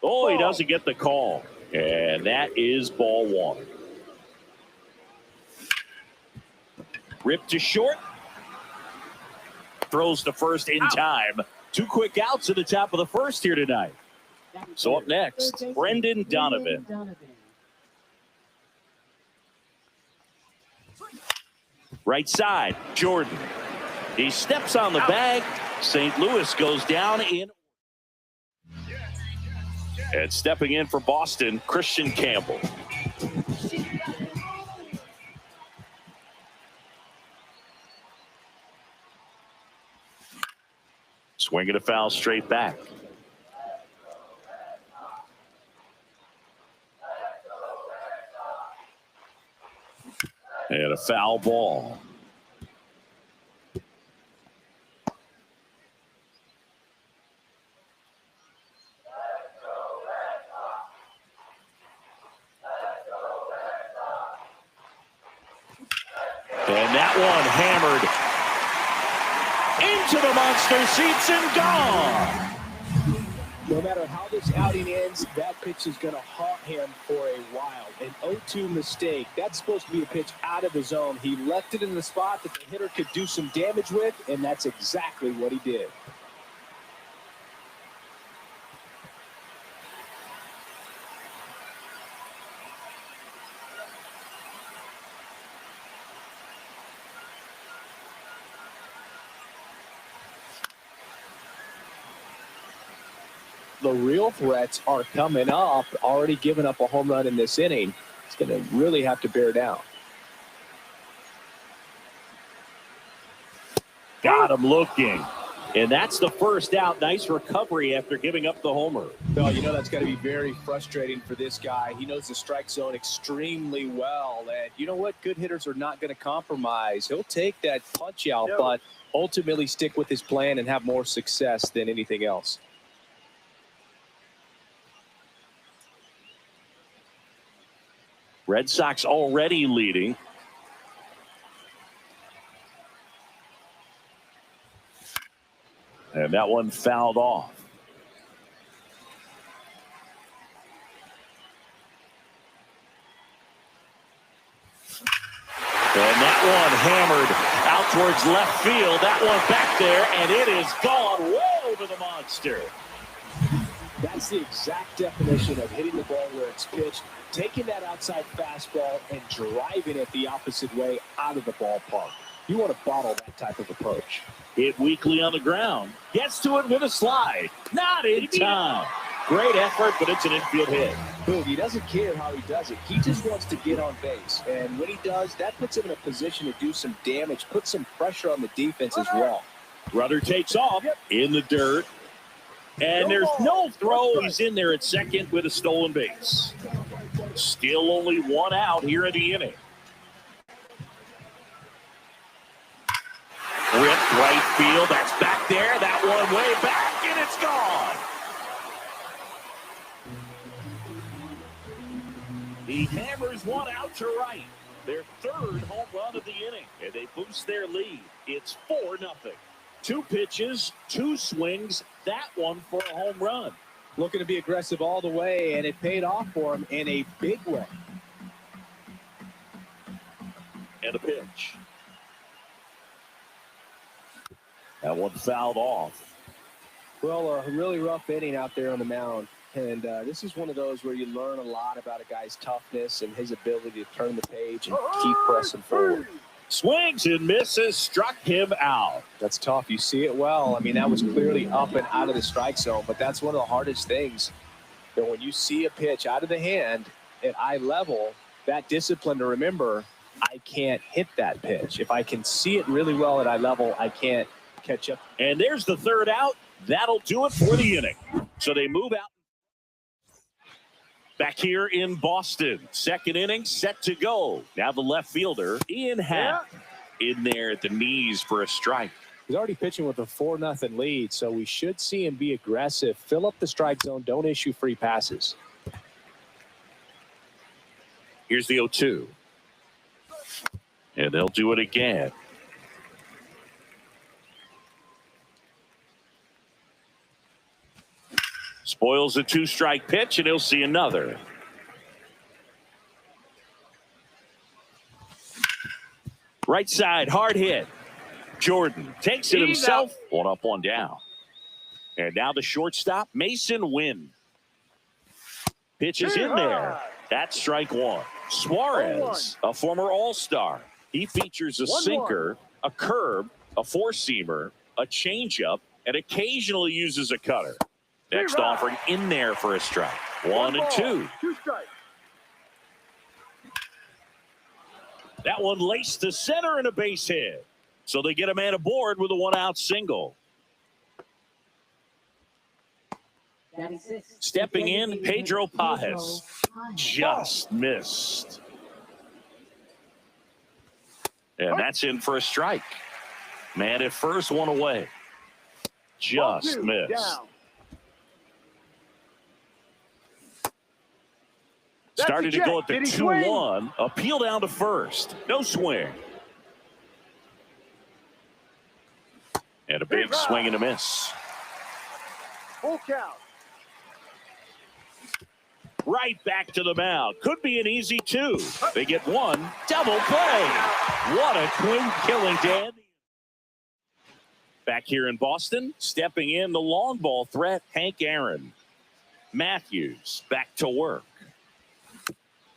Oh, he doesn't get the call. And that is ball one. Ripped to short. Throws to first in time. 2 quick outs at the top of the first here tonight. So up next, Brendan Donovan. Right side, Jordan. He steps on the bag. St. Louis goes down in. And stepping in for Boston, Christian Campbell. Swinging a foul straight back. And a foul ball. that one hammered into the monster seats and gone. No matter how this outing ends, that pitch is going to haunt him for a while. An 0-2 mistake. That's supposed to be a pitch out of the zone. He left it in the spot that the hitter could do some damage with, and that's exactly what he did. The real threats are coming up. Already giving up a home run in this inning. It's going to really have to bear down. Got him looking. And that's the first out. Nice recovery after giving up the homer. Well, you know that's got to be very frustrating for this guy. He knows the strike zone extremely well. And you know what? Good hitters are not going to compromise. He'll take that punch out, but ultimately stick with his plan and have more success than anything else. Red Sox already leading. And that one fouled off. And that one hammered out towards left field. That one back there, and it is gone way over the monster. That's the exact definition of hitting the ball where it's pitched, taking that outside fastball and driving it the opposite way out of the ballpark. You want to bottle that type of approach. Hit weakly on the ground. Gets to it with a slide. Not in time. Great effort, but it's an infield hit. Boog, he doesn't care how he does it. He just wants to get on base. And when he does, that puts him in a position to do some damage, put some pressure on the defense as well. Runner takes off in the dirt. And there's no throw. He's in there at second with a stolen base. Still only one out here in the inning. Ripped right field. That's back there. That one way back, and it's gone. He hammers one out to right. Their third home run of the inning, and they boost their lead. It's 4-0. 2 pitches, 2 swings, that one for a home run. Looking to be aggressive all the way, and it paid off for him in a big way. And a pitch. That one fouled off. Well, a really rough inning out there on the mound. And this is one of those where you learn a lot about a guy's toughness and his ability to turn the page and keep pressing forward. Swings and misses, struck him out. That's tough. You see it well. I mean, that was clearly up and out of the strike zone, but that's one of the hardest things. That when you see a pitch out of the hand at eye level, that discipline to remember, I can't hit that pitch. If I can see it really well at eye level, I can't catch up. And there's the third out. That'll do it for the inning. So they move out. Back here in Boston, second inning set to go. Now the left fielder, Ian Happ, in there at the knees for a strike. He's already pitching with a 4-0 lead, so we should see him be aggressive. Fill up the strike zone. Don't issue free passes. Here's the 0-2. And they'll do it again. Spoils a 2-strike pitch, and he'll see another. Right side, hard hit. Jordan takes it himself. One up, one down. And now the shortstop, Mason Wynn. Pitches in there. That's strike one. Suarez, a former All-Star. He features a sinker, a curve, a four-seamer, a changeup, and occasionally uses a cutter. Next offering in there for a strike. 1 and 2. 2 strikes. That one laced to center and a base hit. So they get a man aboard with a 1-out single. Stepping in, Pedro Pajes. Just missed. And that's in for a strike. Man at first, one away. Just missed. Down. Started to go at the 2-1. Appeal down to first. No swing. And a big swing and a miss. Full count. Right back to the mound. Could be an easy 2. They get 1. Double play. What a twin killing, Dan. Back here in Boston, stepping in the long ball threat, Hank Aaron. Matthews back to work.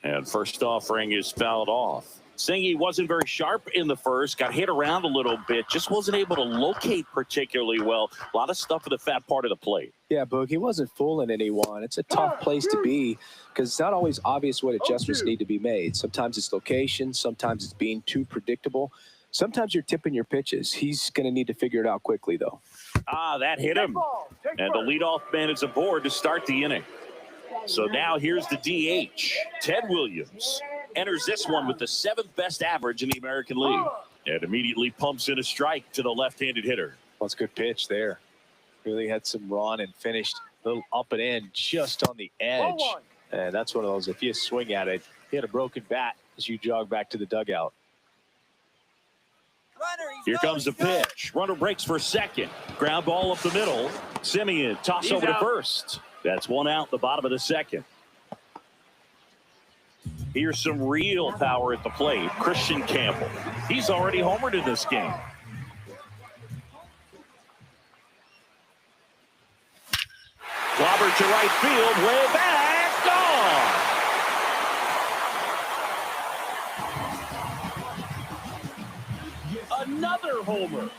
And first offering is fouled off. Singy wasn't very sharp in the first, got hit around a little bit, just wasn't able to locate particularly well. A lot of stuff at the fat part of the plate. Yeah, Boog, he wasn't fooling anyone. It's a tough place to be because it's not always obvious what adjustments need to be made. Sometimes it's location, sometimes it's being too predictable. Sometimes you're tipping your pitches. He's going to need to figure it out quickly, though. That hit him. And the leadoff man is aboard to start the inning. So now here's the DH. Ted Williams enters this one with the 7th best average in the American League. And immediately pumps in a strike to the left-handed hitter. Well, it's a good pitch there. Really had some run and finished a little up and in just on the edge. And that's one of those, if you swing at it, hit a broken bat as you jog back to the dugout. Here comes the pitch. Runner breaks for second. Ground ball up the middle. Simeon toss over to first. That's 1 out, the bottom of the second. Here's some real power at the plate. Christian Campbell. He's already homered in this game. Robert to right field, way back, gone. Another homer.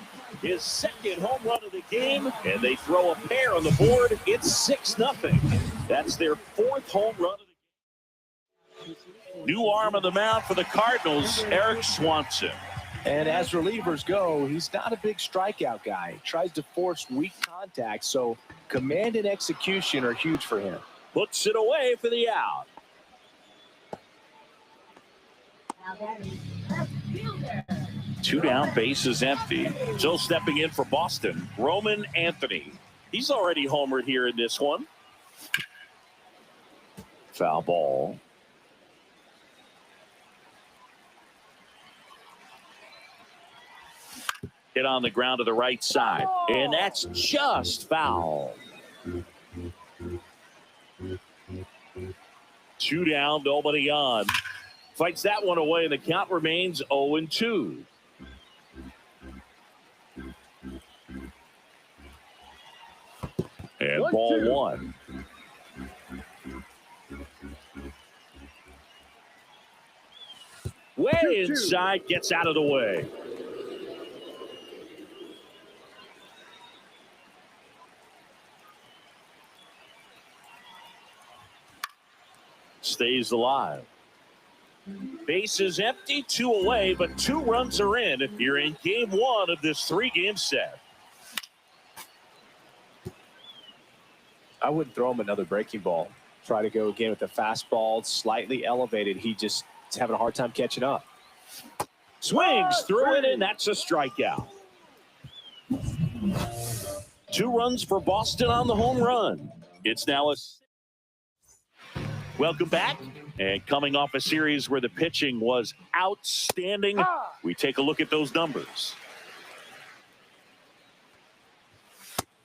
His 2nd home run of the game, and they throw a pair on the board. It's 6-0. That's their 4th home run of the game. New arm of the mound for the Cardinals, Eric Swanson. And as relievers go, he's not a big strikeout guy. He tries to force weak contact, so command and execution are huge for him. Puts it away for the out. Two down, bases empty. Still stepping in for Boston, Roman Anthony. He's already homered here in this one. Foul ball. Hit on the ground to the right side, and that's just foul. 2 down, nobody on. Fights that one away, and the count remains 0-2. And ball 1. Way inside, gets out of the way. Stays alive. Base is empty, 2 away, but 2 runs are in if you're in game 1 of this 3-game set. I wouldn't throw him another breaking ball. Try to go again with the fastball, slightly elevated. He just is having a hard time catching up. Swings through it, and that's a strikeout. 2 runs for Boston on the home run. It's now a... Welcome back. And coming off a series where the pitching was outstanding, we take a look at those numbers.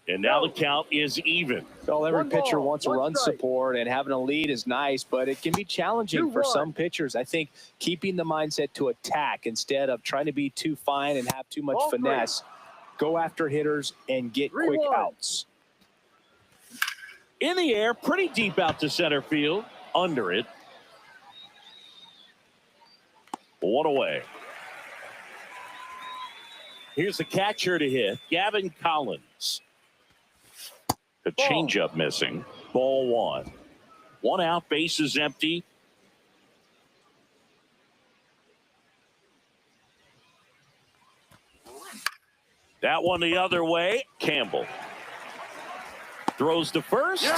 And now the count is even. Well, every pitcher wants a run support, and having a lead is nice, but it can be challenging for some pitchers. I think keeping the mindset to attack instead of trying to be too fine and have too much finesse, go after hitters and get quick outs. In the air, pretty deep out to center field. Under it. 1 away. Here's the catcher to hit, Gavin Collins. The changeup missing. Ball 1. 1 out, base is empty. That one the other way. Campbell throws to first.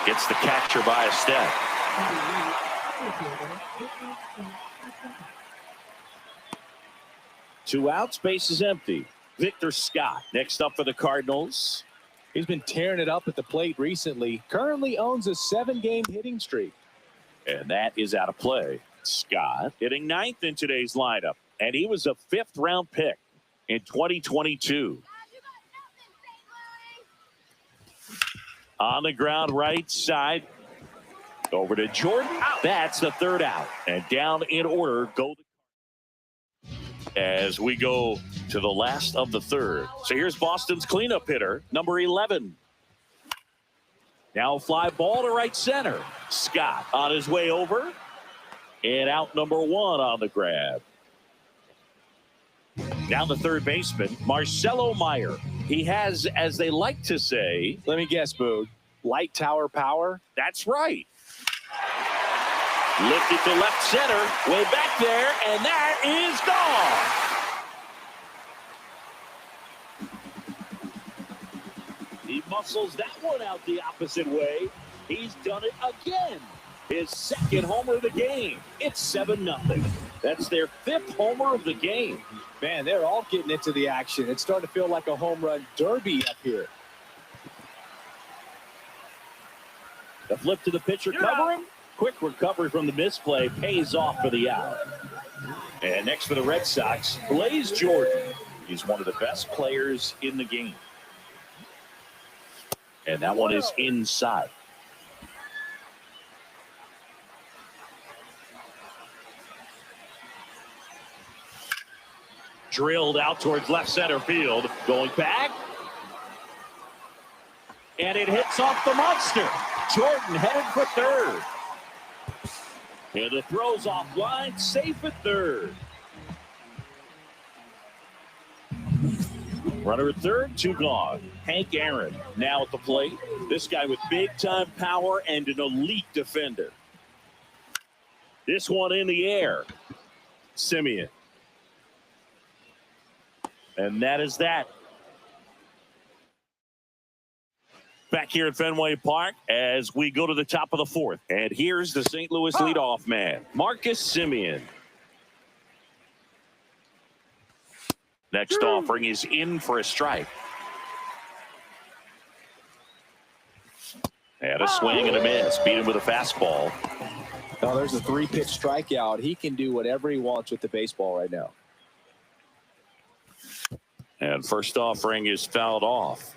Gets the catcher by a step. Two outs, base is empty. Victor Scott next up for the Cardinals. He's been tearing it up at the plate recently. Currently owns a 7-game hitting streak. And that is out of play. Scott hitting 9th in today's lineup. And he was a 5th-round pick in 2022. On the ground, right side. Over to Jordan. That's the third out. And down in order go as we go to the last of the third. So here's Boston's cleanup hitter, number 11. Now fly ball to right center. Scott on his way over. And out number 1 on the grab. Now the third baseman, Marcelo Meyer. He has, as they like to say. Let me guess, Boog. Light tower power? That's right. Lifted to left center, way back there, and that is gone. He muscles that one out the opposite way. He's done it again. His second homer of the game. It's 7-0. That's their 5th homer of the game. Man, they're all getting into the action. It's starting to feel like a home run derby up here. The flip to the pitcher covering. Quick recovery from the misplay pays off for the out. And next for the Red Sox, Blaze Jordan. He's one of the best players in the game. And that one is inside. Drilled out towards left center field. Going back. And it hits off the monster. Jordan headed for third. And the throw's offline, safe at third. Runner at third, 2 gone. Hank Aaron now at the plate. This guy with big-time power and an elite defender. This one in the air. Simeon. And that is that. Back here at Fenway Park as we go to the top of the 4th. And here's the St. Louis leadoff man, Marcus Simeon. Next offering is in for a strike. And a swing and a miss. Beat him with a fastball. Oh, there's a 3-pitch strikeout. He can do whatever he wants with the baseball right now. And first offering is fouled off.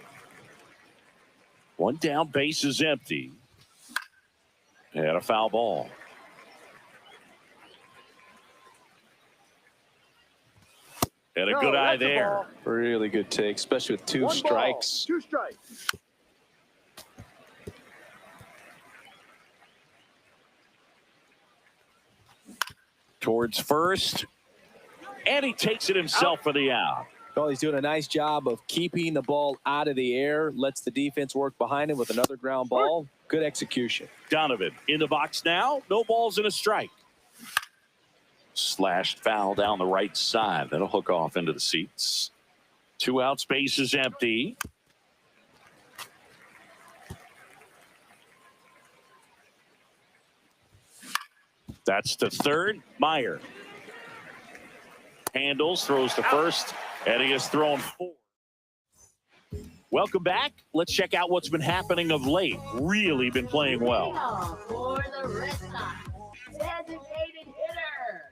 1 down, base is empty. And a foul ball. And a good eye there. Really good take, especially with 2 strikes. 2 strikes. Towards first. And he takes it himself for the out. Well, he's doing a nice job of keeping the ball out of the air. Lets the defense work behind him with another ground ball. Good execution. Donovan in the box now. No balls and a strike. Slashed foul down the right side. That'll hook off into the seats. 2 outs, base is empty. That's to third. Meyer handles, throws to first, and he has thrown 4. Welcome back. Let's check out what's been happening of late. Really been playing well. For the Red Sox, designated hitter,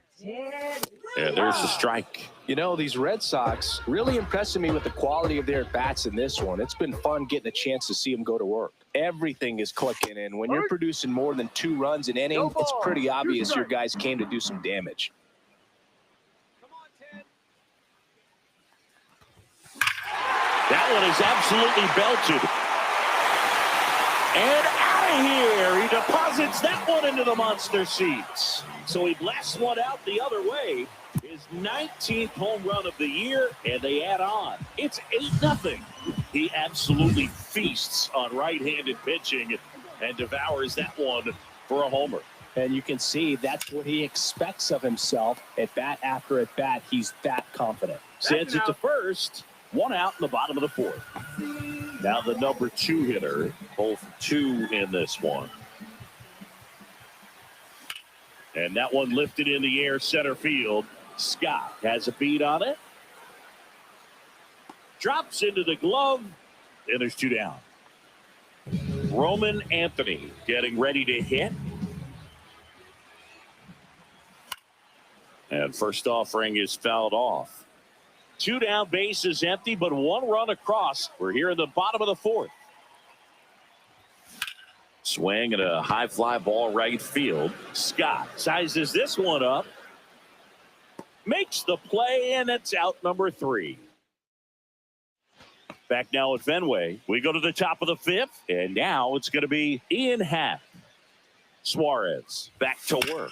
And there's the strike. You know, these Red Sox really impressing me with the quality of their bats in this one. It's been fun getting a chance to see them go to work. Everything is clicking, and when you're producing more than 2 runs an inning, it's pretty obvious your guys came to do some damage. That one is absolutely belted. And out of here. He deposits that one into the monster seats. So he blasts one out the other way. His 19th home run of the year, and they add on. It's 8-0. He absolutely feasts on right-handed pitching and devours that one for a homer. And you can see that's what he expects of himself. At bat after at bat, he's that confident. Sends it to first. 1 out in the bottom of the 4th. Now the number 2 hitter, both 2 in this one. And that one lifted in the air center field. Scott has a beat on it. Drops into the glove, and there's 2 down. Roman Anthony getting ready to hit. And first offering is fouled off. 2 down, base is empty, but 1 run across. We're here in the bottom of the 4th. Swing and a high fly ball right field. Scott sizes this one up. Makes the play, and it's out number 3. Back now at Fenway. We go to the top of the 5th, and now it's going to be Ian Happ. Suarez back to work.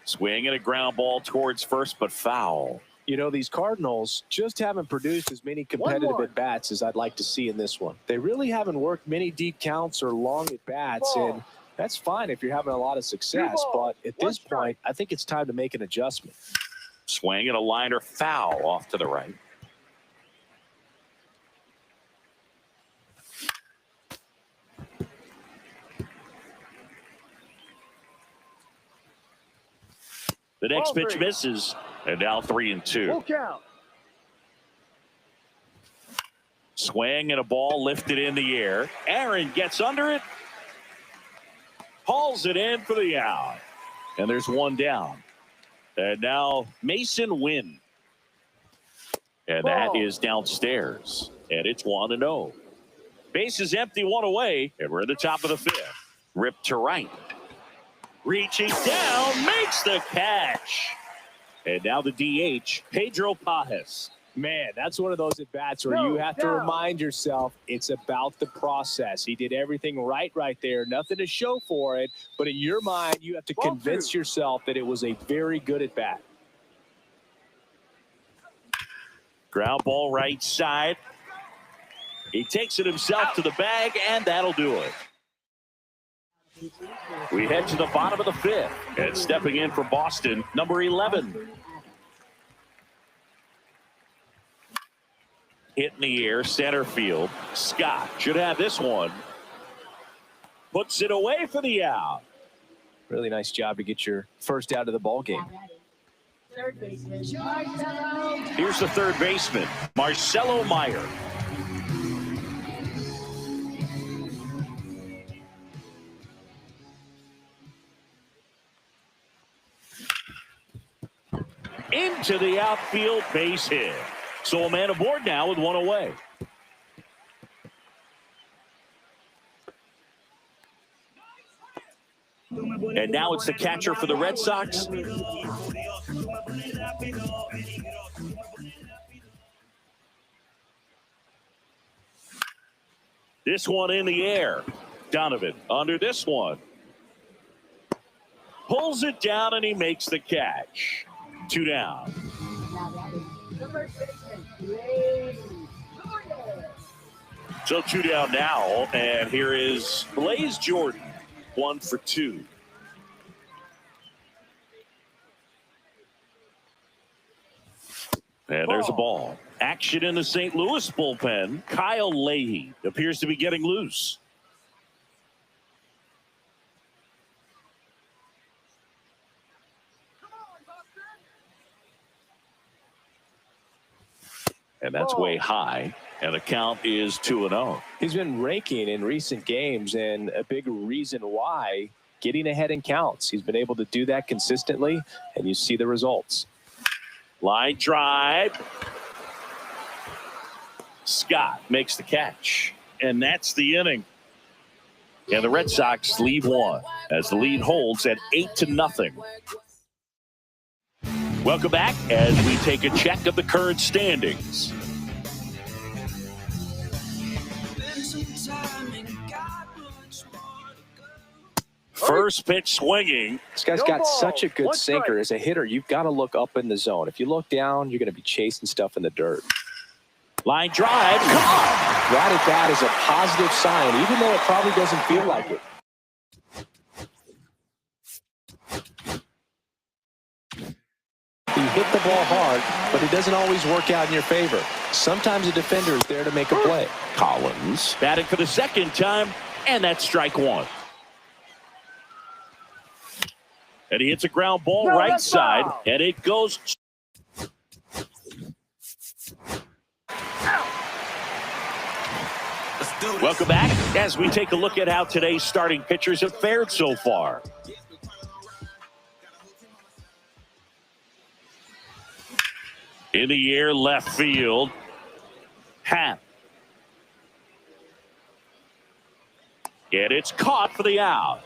Swing and a ground ball towards first, but foul. You know, these Cardinals just haven't produced as many competitive at-bats as I'd like to see in this one. They really haven't worked many deep counts or long at-bats, and that's fine if you're having a lot of success. But at this point, I think it's time to make an adjustment. Swing and a liner foul off to the right. The next pitch misses, and now 3-2. Swing and a ball lifted in the air. Aaron gets under it, hauls it in for the out, and there's one down. And now Mason Wynn, and that is downstairs, and it's 1-0. Base is empty, one away, and we're at the top of the 5th. Ripped to right. Reaching down, makes the catch. And now the DH, Pedro Pajes. Man, that's one of those at-bats where you have to remind yourself it's about the process. He did everything right there. Nothing to show for it. But in your mind, you have to convince yourself that it was a very good at-bat. Ground ball right side. He takes it himself to the bag, and that'll do it. We head to the bottom of the 5th, and stepping in for Boston, number 11. Hit in the air, center field. Scott should have this one. Puts it away for the out. Really nice job to get your first out of the ball game. Here's the third baseman, Marcelo Meyer. Into the outfield, base hit. So a man aboard now with one away. And now it's the catcher for the Red Sox. This one in the air. Donovan under this one. Pulls it down, and he makes the catch. 2 down. So 2 down now, and here is Blaze Jordan, 1 for 2. And there's a ball. Action in the St. Louis bullpen. Kyle Leahy appears to be getting loose. And that's way high, and the count is 2-0. He's been raking in recent games, and a big reason why, getting ahead in counts. He's been able to do that consistently, and you see the results. Line drive. Scott makes the catch, and that's the inning. And the Red Sox leave one as the lead holds at 8-0. Welcome back as we take a check of the current standings. First pitch swinging. This guy's got such a good sinker. As a hitter, you've got to look up in the zone. If you look down, you're going to be chasing stuff in the dirt. Line drive. Come on. That at bat is a positive sign, even though it probably doesn't feel like it. You hit the ball hard, but it doesn't always work out in your favor. Sometimes a defender is there to make a play. Collins batting for the second time, and that's strike one. And he hits a ground ball right side, and it goes. Welcome back as we take a look at how today's starting pitchers have fared so far. In the air, left field. Happ. And it's caught for the out.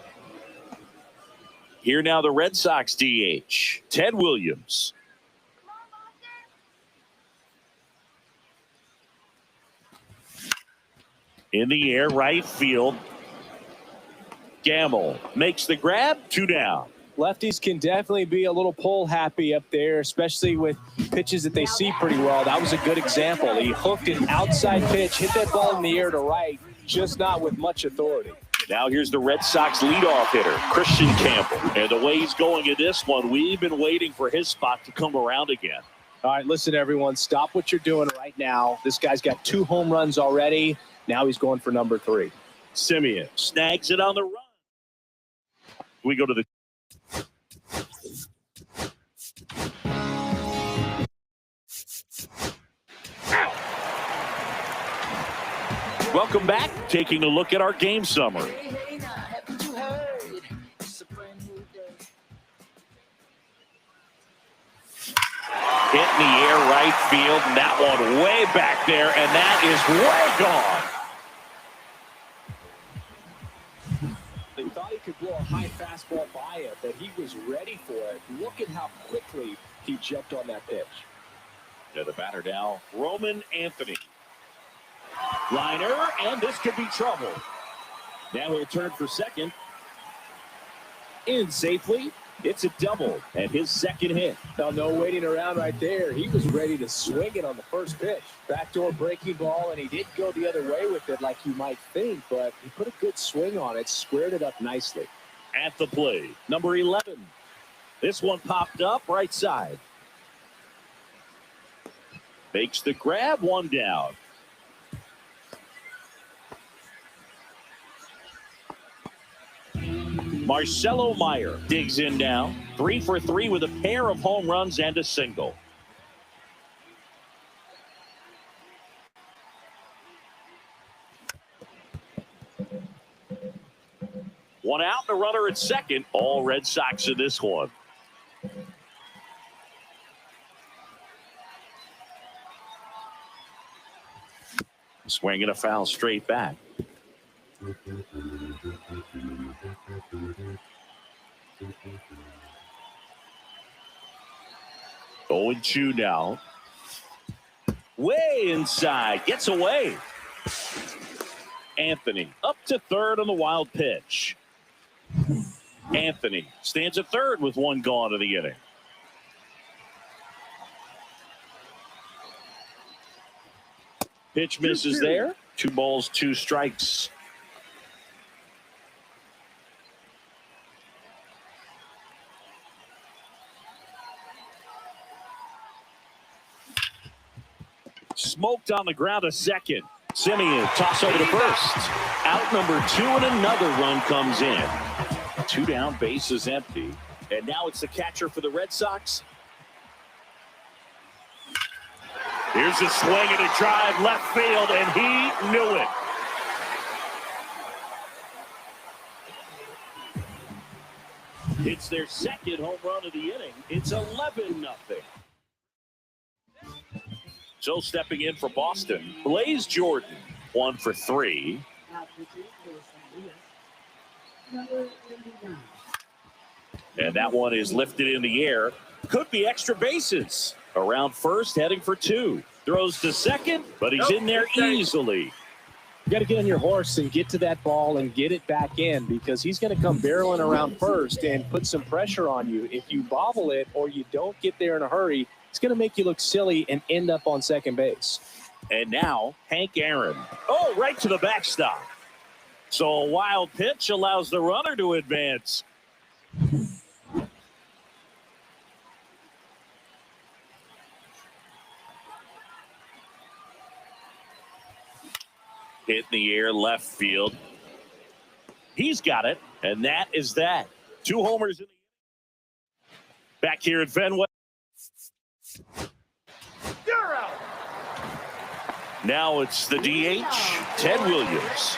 Here now the Red Sox DH, Ted Williams. In the air, right field. Gamble makes the grab, 2 down. Lefties can definitely be a little pull happy up there, especially with pitches that they see pretty well. That was a good example. He hooked an outside pitch, hit that ball in the air to right, just not with much authority. Now here's the Red Sox leadoff hitter, Christian Campbell. And the way he's going in this one, we've been waiting for his spot to come around again. All right, listen, everyone, stop what you're doing right now. This guy's got 2 home runs already. Now he's going for number 3. Simeon snags it on the run. We go to the Welcome back. Taking a look at our game summary. Hey, now, haven't you heard? It's a brand new day. Hit in the air, right field, and that one way back there, and that is way gone. They thought he could blow a high fastball by it, but he was ready for it. Look at how quickly he jumped on that pitch. To the batter now, Roman Anthony. Liner, and this could be trouble. Now he'll turn for second. In safely. It's a double and his second hit. Now, no waiting around right there. He was ready to swing it on the first pitch. Backdoor breaking ball, and he didn't go the other way with it like you might think, but he put a good swing on it, squared it up nicely. At the plate, number 11. This one popped up right side. Makes the grab, 1 down. Marcelo Meyer digs in now. 3 for 3 with a pair of home runs and a single. One out and a runner at second. All Red Sox in this one. Swinging a foul straight back. 0-2 now. Way inside. Gets away. Anthony up to third on the wild pitch. Anthony stands at third with 1 gone in the inning. Pitch misses there. 2 balls, 2 strikes. Smoked on the ground a second. Simeon toss over to first. Out number 2 and another run comes in. 2 down, base is empty. And now it's the catcher for the Red Sox. Here's a swing and a drive left field, and he knew it. It's their second home run of the inning. It's 11-0. So stepping in for Boston, Blaze Jordan, 1 for 3. And that one is lifted in the air. Could be extra bases. Around first, heading for 2. Throws to second, but he's in there easily. You got to get on your horse and get to that ball and get it back in, because he's going to come barreling around first and put some pressure on you. If you bobble it or you don't get there in a hurry, it's going to make you look silly and end up on second base. And now, Hank Aaron. Oh, right to the backstop. So a wild pitch allows the runner to advance. Hit in the air, left field. He's got it, and that is that. 2 homers in the back here at Fenway. You're out. Now it's the DH, Ted Williams.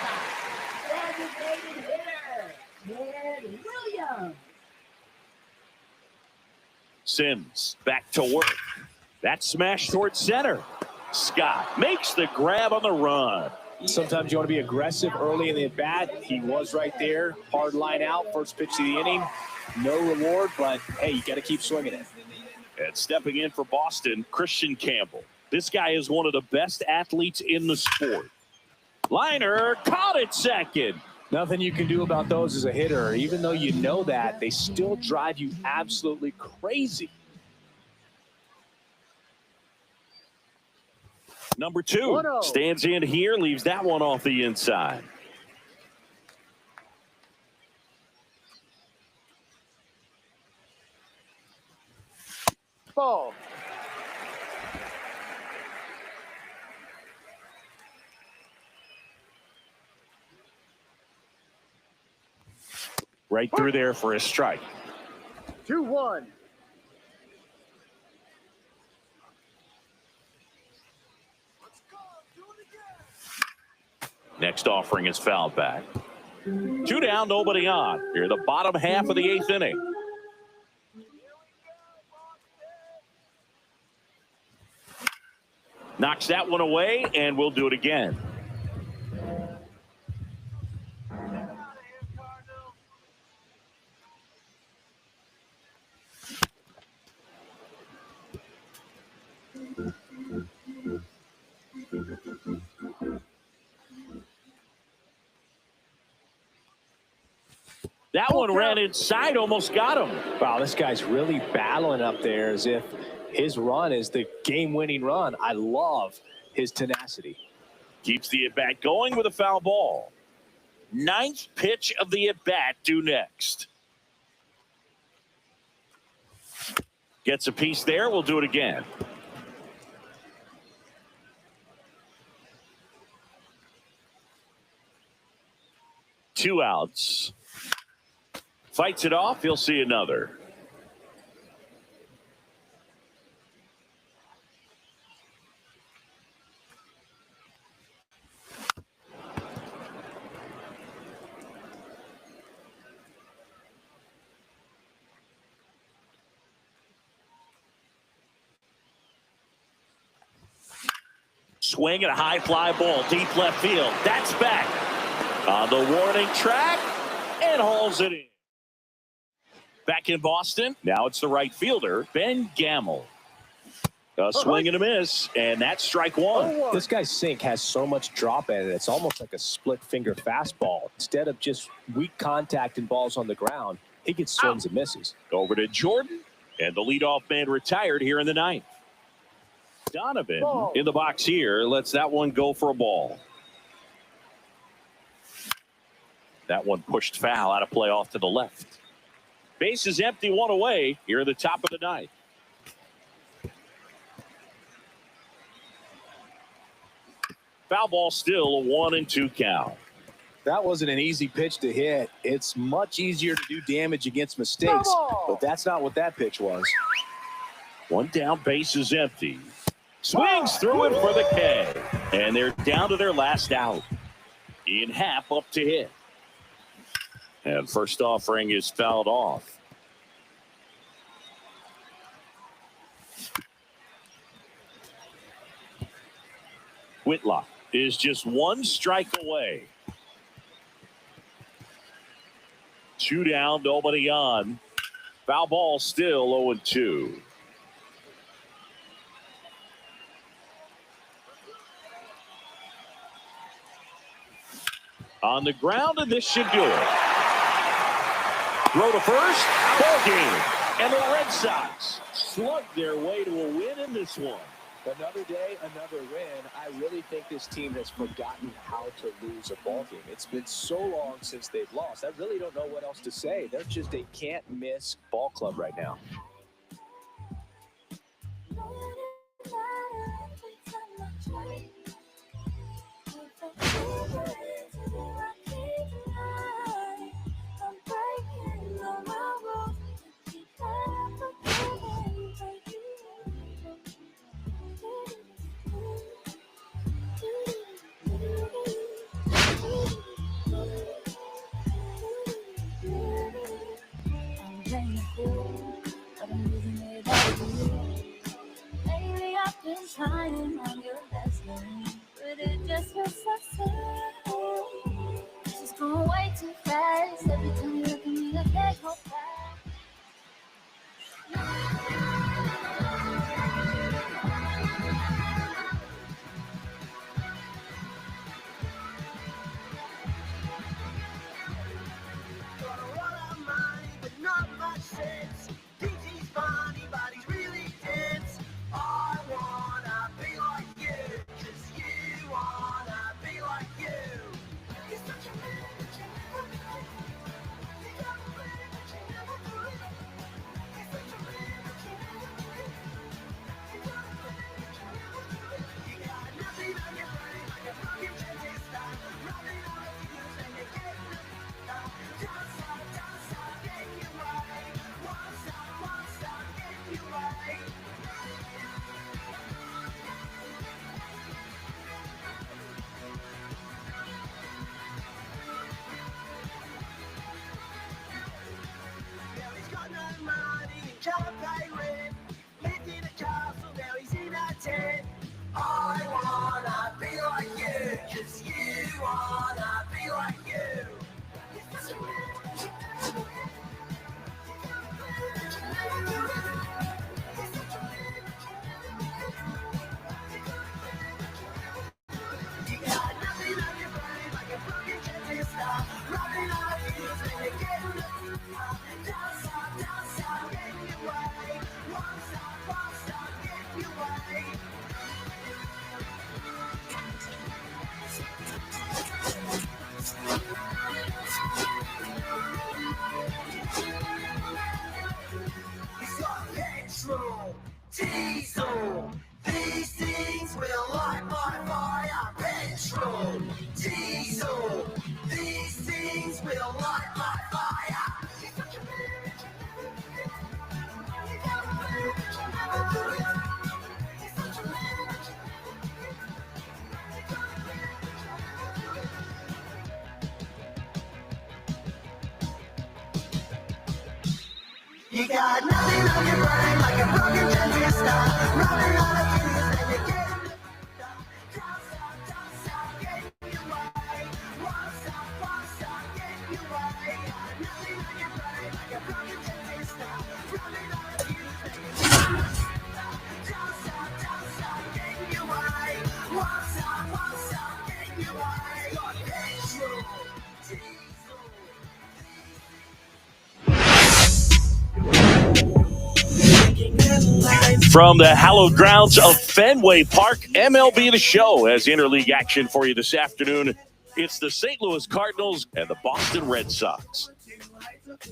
Designated hitter, Ted Williams. Sims back to work. That smash towards center. Scott makes the grab on the run. Sometimes you want to be aggressive early in the at-bat. He was right there. Hard line out. First pitch of the inning. No reward, but, hey, you got to keep swinging it. And stepping in for Boston, Christian Campbell. This guy is one of the best athletes in the sport. Liner caught it second. Nothing you can do about those as a hitter. Even though you know that, they still drive you absolutely crazy. Number 2 stands in here, leaves that one off the inside. Ball. Right through there for a strike. 2-1. Next offering is fouled back. 2 down, nobody on. Here, the bottom half of the 8th inning. Knocks that one away, and we'll do it again. That one ran inside, almost got him. Wow, this guy's really battling up there as if his run is the game-winning run. I love his tenacity. Keeps the at-bat going with a foul ball. 9th pitch of the at-bat due next. Gets a piece there. We'll do it again. Two outs. Fights it off. He'll see another. Swing and a high fly ball deep left field. That's back on the warning track and hauls it in. Back in Boston. Now it's the right fielder, Ben Gamel. A swing and a miss, and that's strike one. This guy's sink has so much drop in it. It's almost like a split finger fastball. Instead of just weak contact and balls on the ground, he gets swings and misses. Over to Jordan, and the leadoff man retired here in the 9th. Donovan in the box here lets that one go for a ball. That one pushed foul out of play off to the left. Base is empty, one away here in the top of the 9th. Foul ball, still a 1-2 count. That wasn't an easy pitch to hit. It's much easier to do damage against mistakes, but that's not what that pitch was. One down, base is empty. Swings through it for the K. And they're down to their last out. Ian Happ up to hit. And first offering is fouled off. Whitlock is just one strike away. 2 down, nobody on. Foul ball, still 0-2. On the ground, and this should do it. Throw to first, ball game. And the Red Sox slug their way to a win in this one. Another day, another win. I really think this team has forgotten how to lose a ball game. It's been so long since they've lost. I really don't know what else to say. They're just a can't-miss ball club right now. Trying on your best name, but it just feels so Diesel, these things will light my fire. Petrol, diesel, these things will light my fire. You got nothing on your brain like a broken transistor. Running out of fuse and you're getting don't stop, getting away. Won't stop, getting away. Nothing on your brain like a broken transistor. Running out of fuse and you're don't stop, getting away. Won't stop, getting away. Petrol, diesel. From the hallowed grounds of Fenway Park, MLB The Show has interleague action for you this afternoon. It's the St. Louis Cardinals and the Boston Red Sox. Look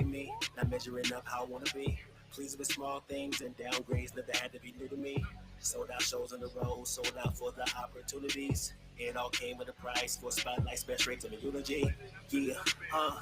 at me. Not measuring up how I want to be. Pleased with small things and downgrades never had to be new to me. Sold out shows on the road, sold out for the opportunities. It all came with a price for spotlights, best rates, and a eulogy. Yeah,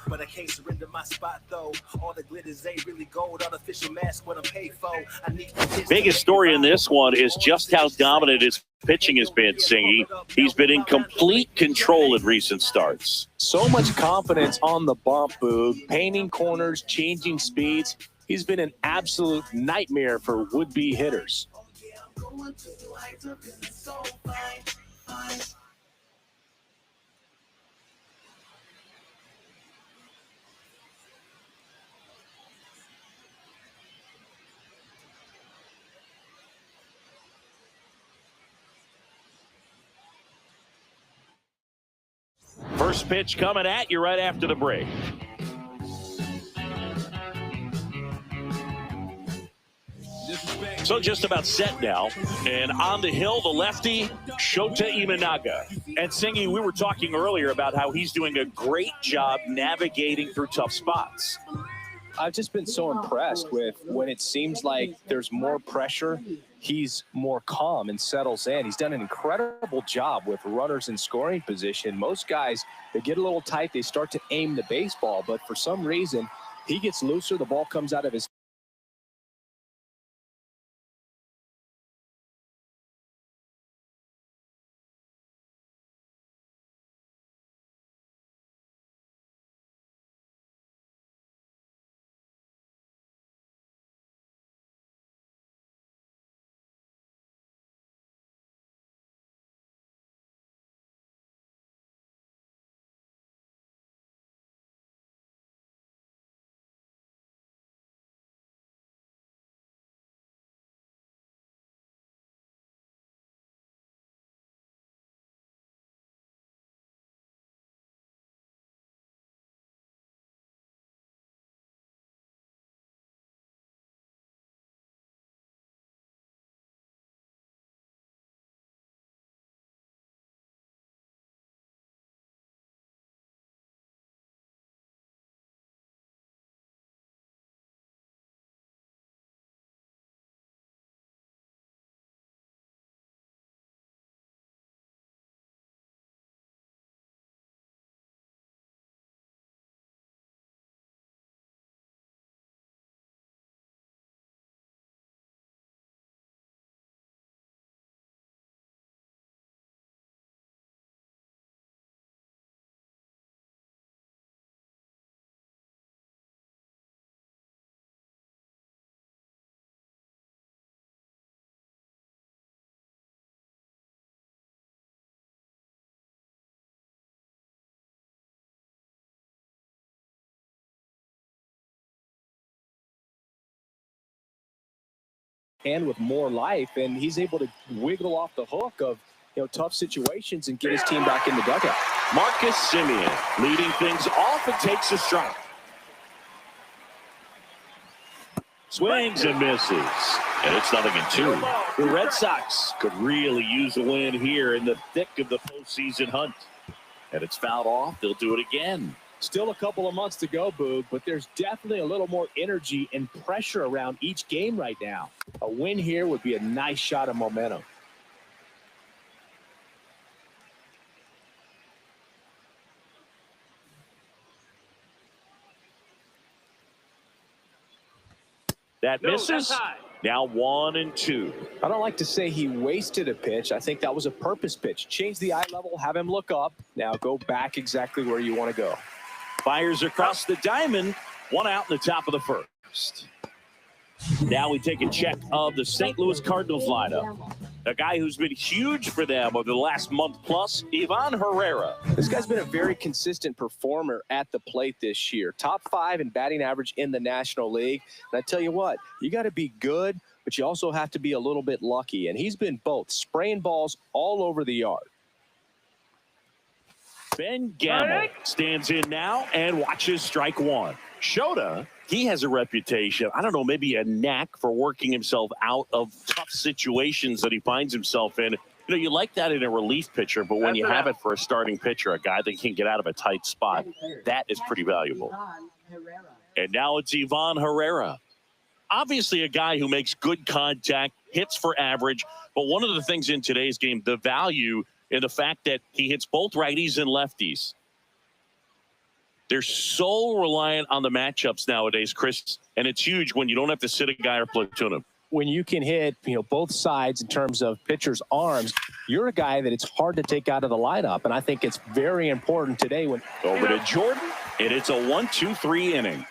but I can't surrender my spot though. All the glitters ain't really gold, artificial mask what I'm paid for. I need Biggest story in this one is just how dominant his pitching has been, Singy. He's been in complete control in recent starts. So much confidence on the bump, Boog. Painting corners, changing speeds. He's been an absolute nightmare for would-be hitters. First pitch coming at you right after the break. So just about set now. And on the hill, the lefty, Shota Imanaga. And Singy, we were talking earlier about how he's doing a great job navigating through tough spots. I've just been so impressed with when it seems like there's more pressure, he's more calm and settles in. He's done an incredible job with runners in scoring position. Most guys, they get a little tight, they start to aim the baseball, but for some reason, he gets looser, the ball comes out of his hand with more life, and he's able to wiggle off the hook of tough situations and get his team back in the dugout. Marcus Semien leading things off and takes a strike. Swings and misses, and it's 0-2. The Red Sox could really use a win here in the thick of the postseason hunt. And it's fouled off. They'll do it again. Still a couple of months to go, Boog, but there's definitely a little more energy and pressure around each game right now. A win here would be a nice shot of momentum. That misses. Now 1-2. I don't like to say he wasted a pitch. I think that was a purpose pitch. Change the eye level, have him look up. Now go back exactly where you want to go. Fires across the diamond. 1 out in the top of the first. Now we take a check of the St. Louis Cardinals lineup. A guy who's been huge for them over the last month plus, Ivan Herrera. This guy's been a very consistent performer at the plate this year. Top 5 in batting average in the National League. And I tell you what, you got to be good, but you also have to be a little bit lucky. And he's been both, spraying balls all over the yard. Ben Gamel stands in now and watches strike 1. Shota, he has a reputation, I don't know, maybe a knack for working himself out of tough situations that he finds himself in. You like that in a relief pitcher, but when you have it for a starting pitcher, a guy that can get out of a tight spot, that is pretty valuable. And now it's Ivan Herrera. Obviously a guy who makes good contact, hits for average, but one of the things in today's game, the value in the fact that he hits both righties and lefties. They're so reliant on the matchups nowadays, Chris, and it's huge when you don't have to sit a guy or platoon him. When you can hit, both sides in terms of pitchers' arms, you're a guy that it's hard to take out of the lineup, and I think it's very important today. Over to Jordan, and it's a 1-2-3 inning.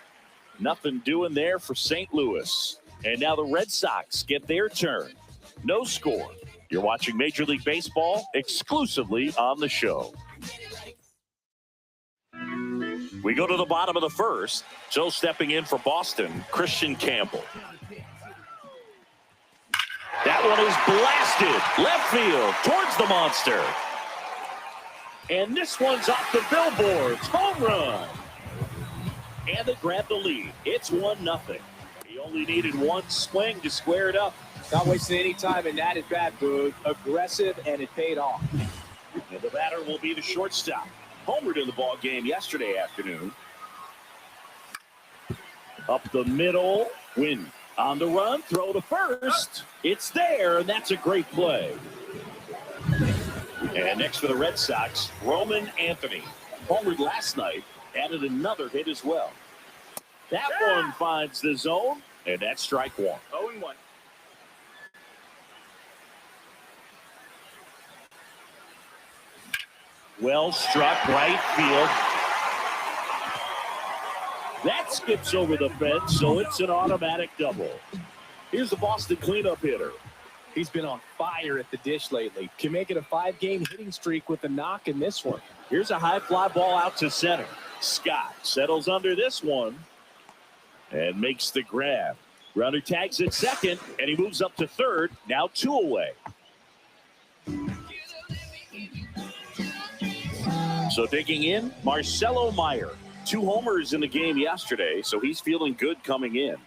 Nothing doing there for St. Louis. And now the Red Sox get their turn. No score. You're watching Major League Baseball exclusively on the show. We go to the bottom of the first. So stepping in for Boston, Christian Campbell. That one is blasted left field towards the monster. And this one's off the billboards. Home run. And they grab the lead. It's 1-0. He only needed one swing to square it up. Not wasting any time in that at-bat, Boog. Aggressive, and it paid off. And the batter will be the shortstop. Homered in the ball game yesterday afternoon. Up the middle, Win on the run, throw to first. It's there, and that's a great play. And next for the Red Sox, Roman Anthony. Homered last night, added another hit as well. That one finds the zone, and that's strike 1. 0-1. Well struck right field. That skips over the fence, so it's an automatic double. Here's the Boston cleanup hitter. He's been on fire at the dish lately. Can make it a 5-game hitting streak with a knock in this one. Here's a high fly ball out to center. Scott settles under this one and makes the grab. Runner tags at second, and he moves up to third. Now 2 away. So digging in, Marcelo Meyer. 2 homers in the game yesterday, so he's feeling good coming in.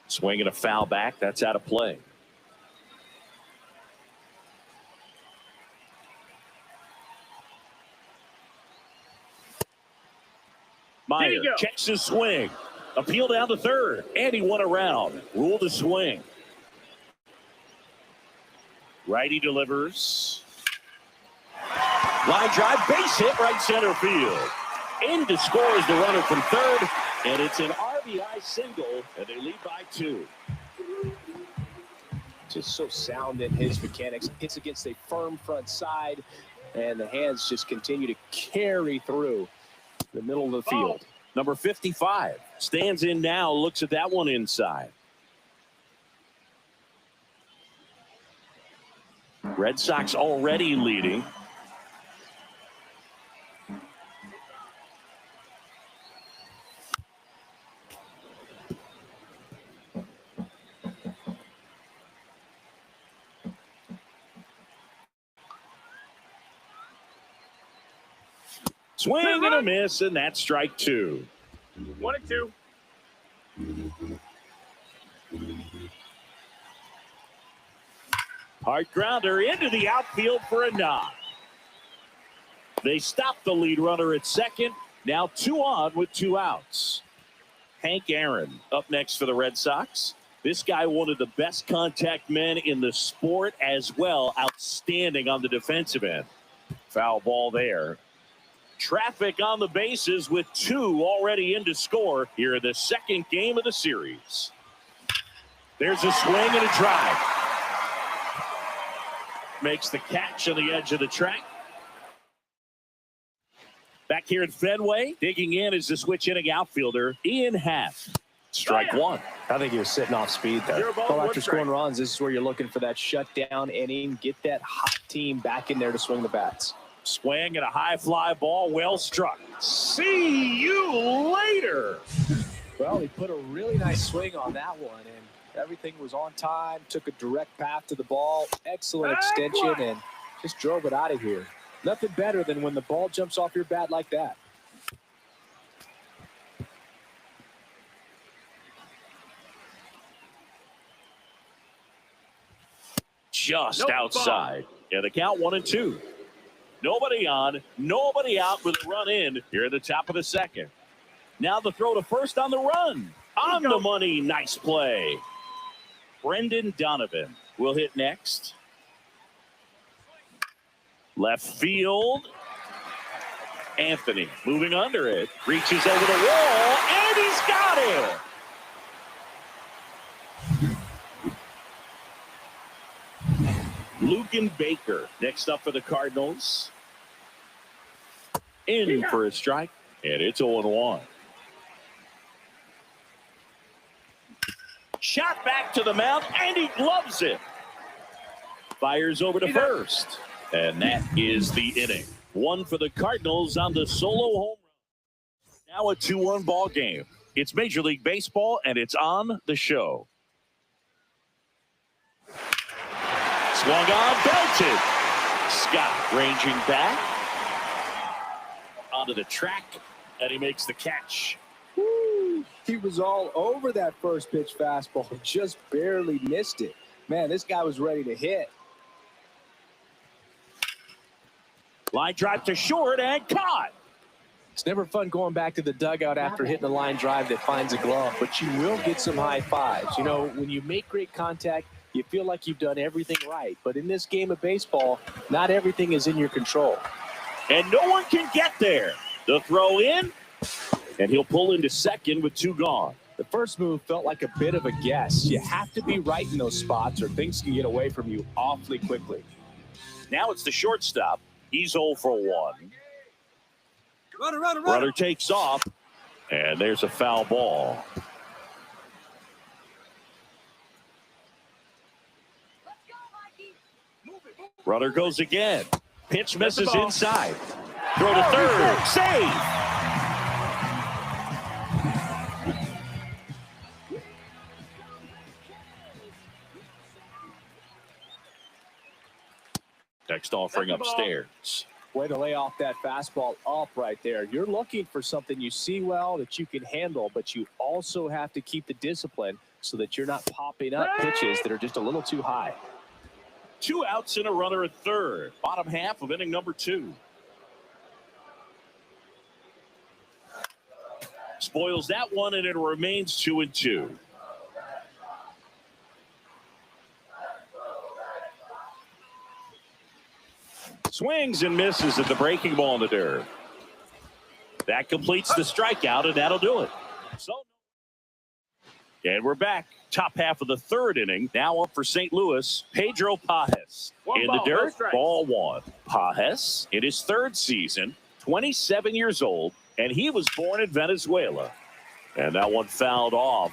Swinging a foul back, that's out of play. Meyer checks his swing. Appeal down to third, and he won around. Rule the swing. Righty delivers. Line drive, base hit, right center field. In to score is the runner from third, and it's an RBI single, and they lead by 2. Just so sound in his mechanics. Hits against a firm front side, and the hands just continue to carry through the middle of the field. Number 55 stands in now, looks at that one inside. Red Sox already leading. Swing and a miss, and that's strike 2. 1-2. Hard grounder into the outfield for a knock. They stop the lead runner at second. Now 2 on with 2 outs. Hank Aaron up next for the Red Sox. This guy, one of the best contact men in the sport as well. Outstanding on the defensive end. Foul ball there. Traffic on the bases with 2 already in to score here in the second game of the series. There's a swing and a drive. Makes the catch on the edge of the track. Back here at Fenway, digging in is the switch inning outfielder, Ian Happ. Strike 1. I think he was sitting off speed there. Well, after scoring runs, this is where you're looking for that shutdown inning. Get that hot team back in there to swing the bats. Swing and a high fly ball, well struck. See you later. Well, he put a really nice swing on that one, and everything was on time. Took a direct path to the ball. Excellent extension, and just drove it out of here. Nothing better than when the ball jumps off your bat like that. Just outside. Yeah, the count 1-2. Nobody on, nobody out with a run in here at the top of the second. Now the throw to first on the run. On the money, nice play. Brendan Donovan will hit next. Left field. Anthony moving under it. Reaches over the wall, and he's got it. Lucan Baker next up for the Cardinals. In for a strike, and it's 0-1. Shot back to the mound, and he gloves it. Fires over to first, and that is the inning. 1 for the Cardinals on the solo home run. Now a 2-1 ball game. It's Major League Baseball, and it's on the show. Swung on, belted. Scott ranging back onto the track, and he makes the catch. Woo. He was all over that first pitch fastball, just barely missed it. Man, this guy was ready to hit. Line drive to short and caught. It's never fun going back to the dugout after hitting a line drive that finds a glove, but you will get some high fives. You know, when you make great contact, you feel like you've done everything right. But in this game of baseball, not everything is in your control. And no one can get there. The throw in, and he'll pull into second with 2 gone. The first move felt like a bit of a guess. You have to be right in those spots or things can get away from you awfully quickly. Now it's the shortstop. He's 0 for 1. Runner takes off, and there's a foul ball. Runner goes again. Pitch misses inside. Throw to third. Save. Next offering upstairs. Way to lay off that fastball up right there. You're looking for something you see well that you can handle, but you also have to keep the discipline so that you're not popping up pitches that are just a little too high. 2 outs and a runner at third. Bottom half of inning number 2. Spoils that one, and it remains 2-2. Swings and misses at the breaking ball in the dirt. That completes the strikeout, and that'll do it. And we're back. Top half of the third inning. Now up for St. Louis, Pedro Pajes. In the dirt, ball 1. Pajes in his 3rd season, 27 years old, and he was born in Venezuela. And that one fouled off.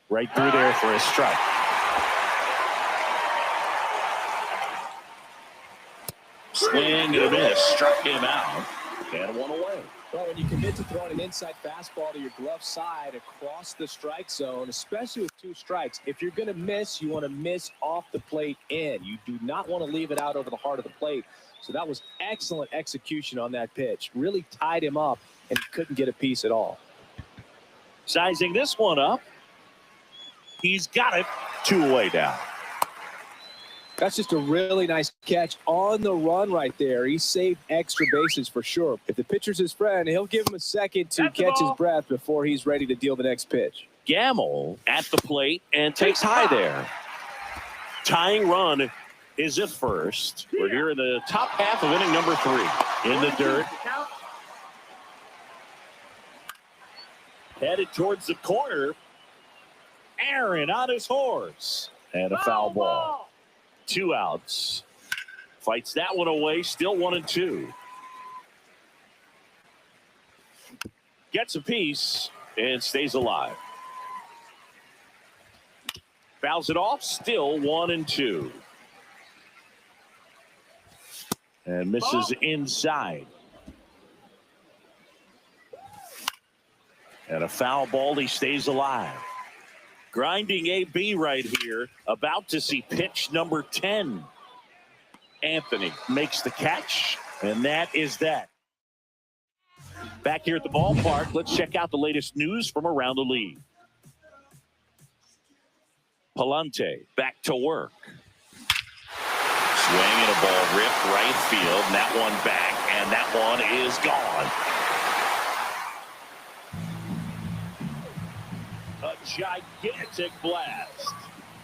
Right through there for a strike. Swing and a miss. Struck him out. And 1 away. Well, when you commit to throwing an inside fastball to your glove side across the strike zone, especially with 2 strikes, if you're going to miss, you want to miss off the plate in. You do not want to leave it out over the heart of the plate. So that was excellent execution on that pitch. Really tied him up, and he couldn't get a piece at all. Sizing this one up. He's got it. 2 away down. That's just a really nice catch on the run right there. He saved extra bases for sure. If the pitcher's his friend, he'll give him a second to catch his breath before he's ready to deal the next pitch. Gamble at the plate and takes high there. Tying run is at first. We're here in the top half of inning number 3. In the dirt. Headed towards the corner. Aaron on his horse. And a foul ball. 2 outs. Fights that one away. Still 1-2. Gets a piece and stays alive. Fouls it off. Still 1-2. And misses inside. And a foul ball. He stays alive. Grinding AB right here, about to see pitch number 10. Anthony makes the catch, and that is that. Back here at the ballpark, let's check out the latest news from around the league. Palante back to work. Swing and a ball ripped right field, and that one back, and that one is gone. A gigantic blast.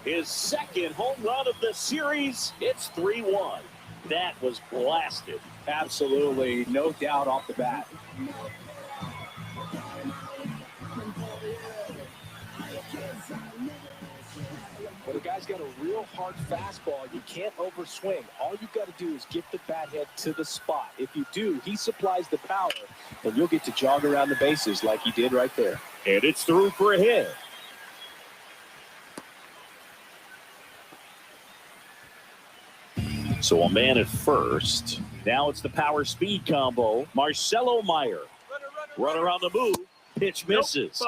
His second home run of the series. It's 3-1. That was blasted. Absolutely. No doubt off the bat. When a guy's got a real hard fastball, you can't overswing. All you've got to do is get the bat head to the spot. If you do, he supplies the power, and you'll get to jog around the bases like he did right there. And it's through for a hit. So a man at first. Now it's the power speed combo. Marcelo Meyer. Runner on the move. Pitch misses.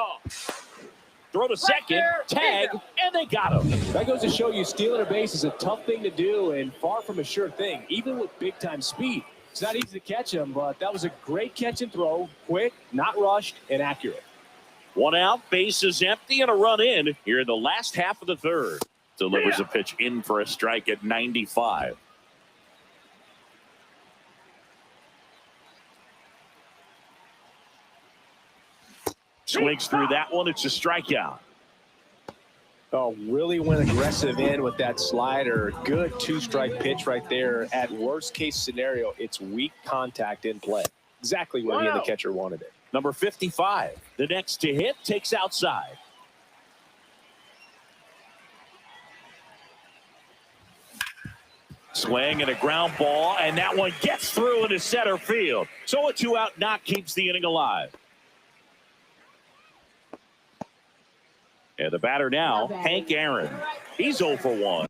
Throw to second. Tag. And they got him. That goes to show you stealing a base is a tough thing to do and far from a sure thing, even with big-time speed. It's not easy to catch him, but that was a great catch and throw. Quick, not rushed, and accurate. 1 out, base is empty, and a run in here in the last half of the third. Delivers a pitch in for a strike at 95. Swings through that one. It's a strikeout. Oh, really went aggressive in with that slider. Good 2-strike pitch right there. At worst case scenario, it's weak contact in play. Exactly what he and the catcher wanted it. Number 55. The next to hit takes outside. Swing and a ground ball, and that one gets through into center field. So a 2-out knock keeps the inning alive. And the batter now, Hank Aaron. He's 0 for 1.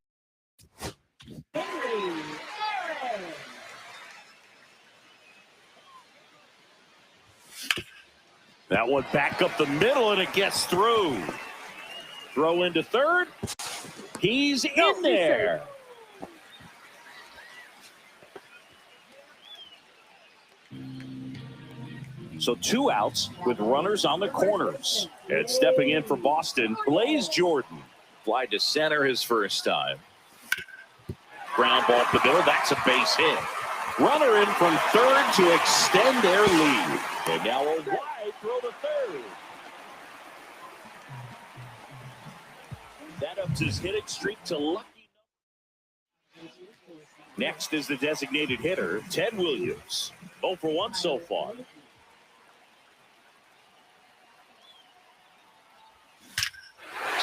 That one back up the middle, and it gets through. Throw into third. He's in there. So 2 outs with runners on the corners. And stepping in for Boston, Blaze Jordan. Fly to center his first time. Ground ball to the middle. That's a base hit. Runner in from third to extend their lead. And now a wide throw to third. That ups his hitting streak to lucky. Next is the designated hitter, Ted Williams. 0 for 1 so far.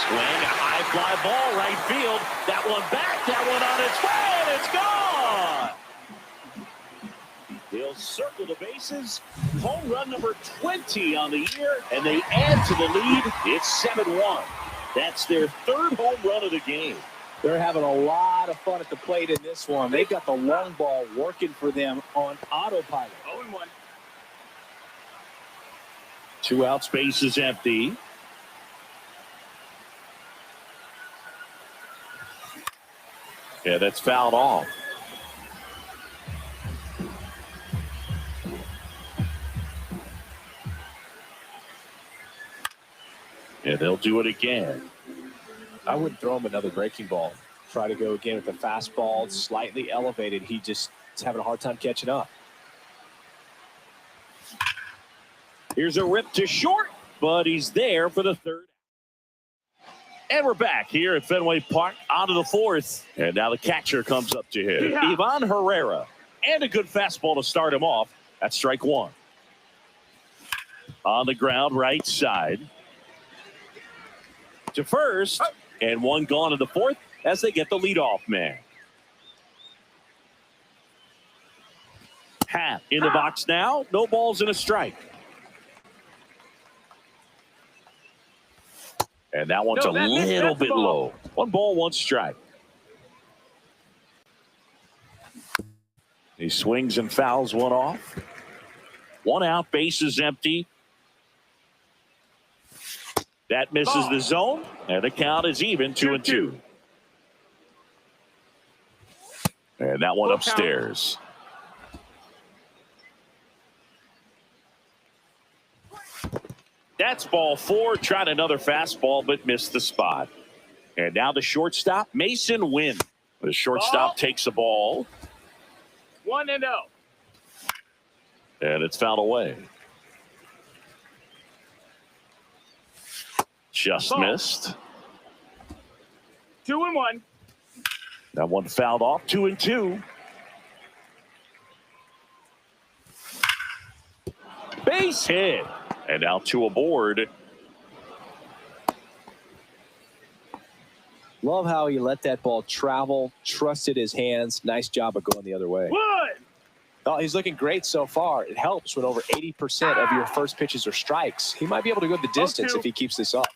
Swing, a high fly ball, right field. That one back, that one on its way, and it's gone. They'll circle the bases. Home run number 20 on the year, and they add to the lead. It's 7-1. That's their 3rd home run of the game. They're having a lot of fun at the plate in this one. They've got the long ball working for them on autopilot. 0-1. 2 outs, base is empty. Yeah, that's fouled off. Yeah, they'll do it again. I wouldn't throw him another breaking ball. Try to go again with the fastball, slightly elevated. He just is having a hard time catching up. Here's a rip to short, but he's there for the third. And we're back here at Fenway Park, onto the fourth. And now the catcher comes up to hit. Yeah. Ivan Herrera. And a good fastball to start him off. That's strike one. On the ground, right side. To first. And one gone in the fourth as they get the leadoff man. Happ in the box now. No balls and a strike. And that one's a little bit low. 1 ball, 1 strike. He swings and fouls one off. 1 out, base is empty. That misses the zone, and the count is even, 2-2. And that one upstairs. That's ball 4. Tried another fastball, but missed the spot. And now the shortstop, Mason Wynn. The shortstop takes the ball. 1-0. And it's fouled away. Just missed. 2-1. That one fouled off. 2-2. Base hit. And now 2 aboard. Love how he let that ball travel, trusted his hands. Nice job of going the other way. Wood. Oh, he's looking great so far. It helps when over 80% of your first pitches are strikes. He might be able to go the distance if he keeps this up.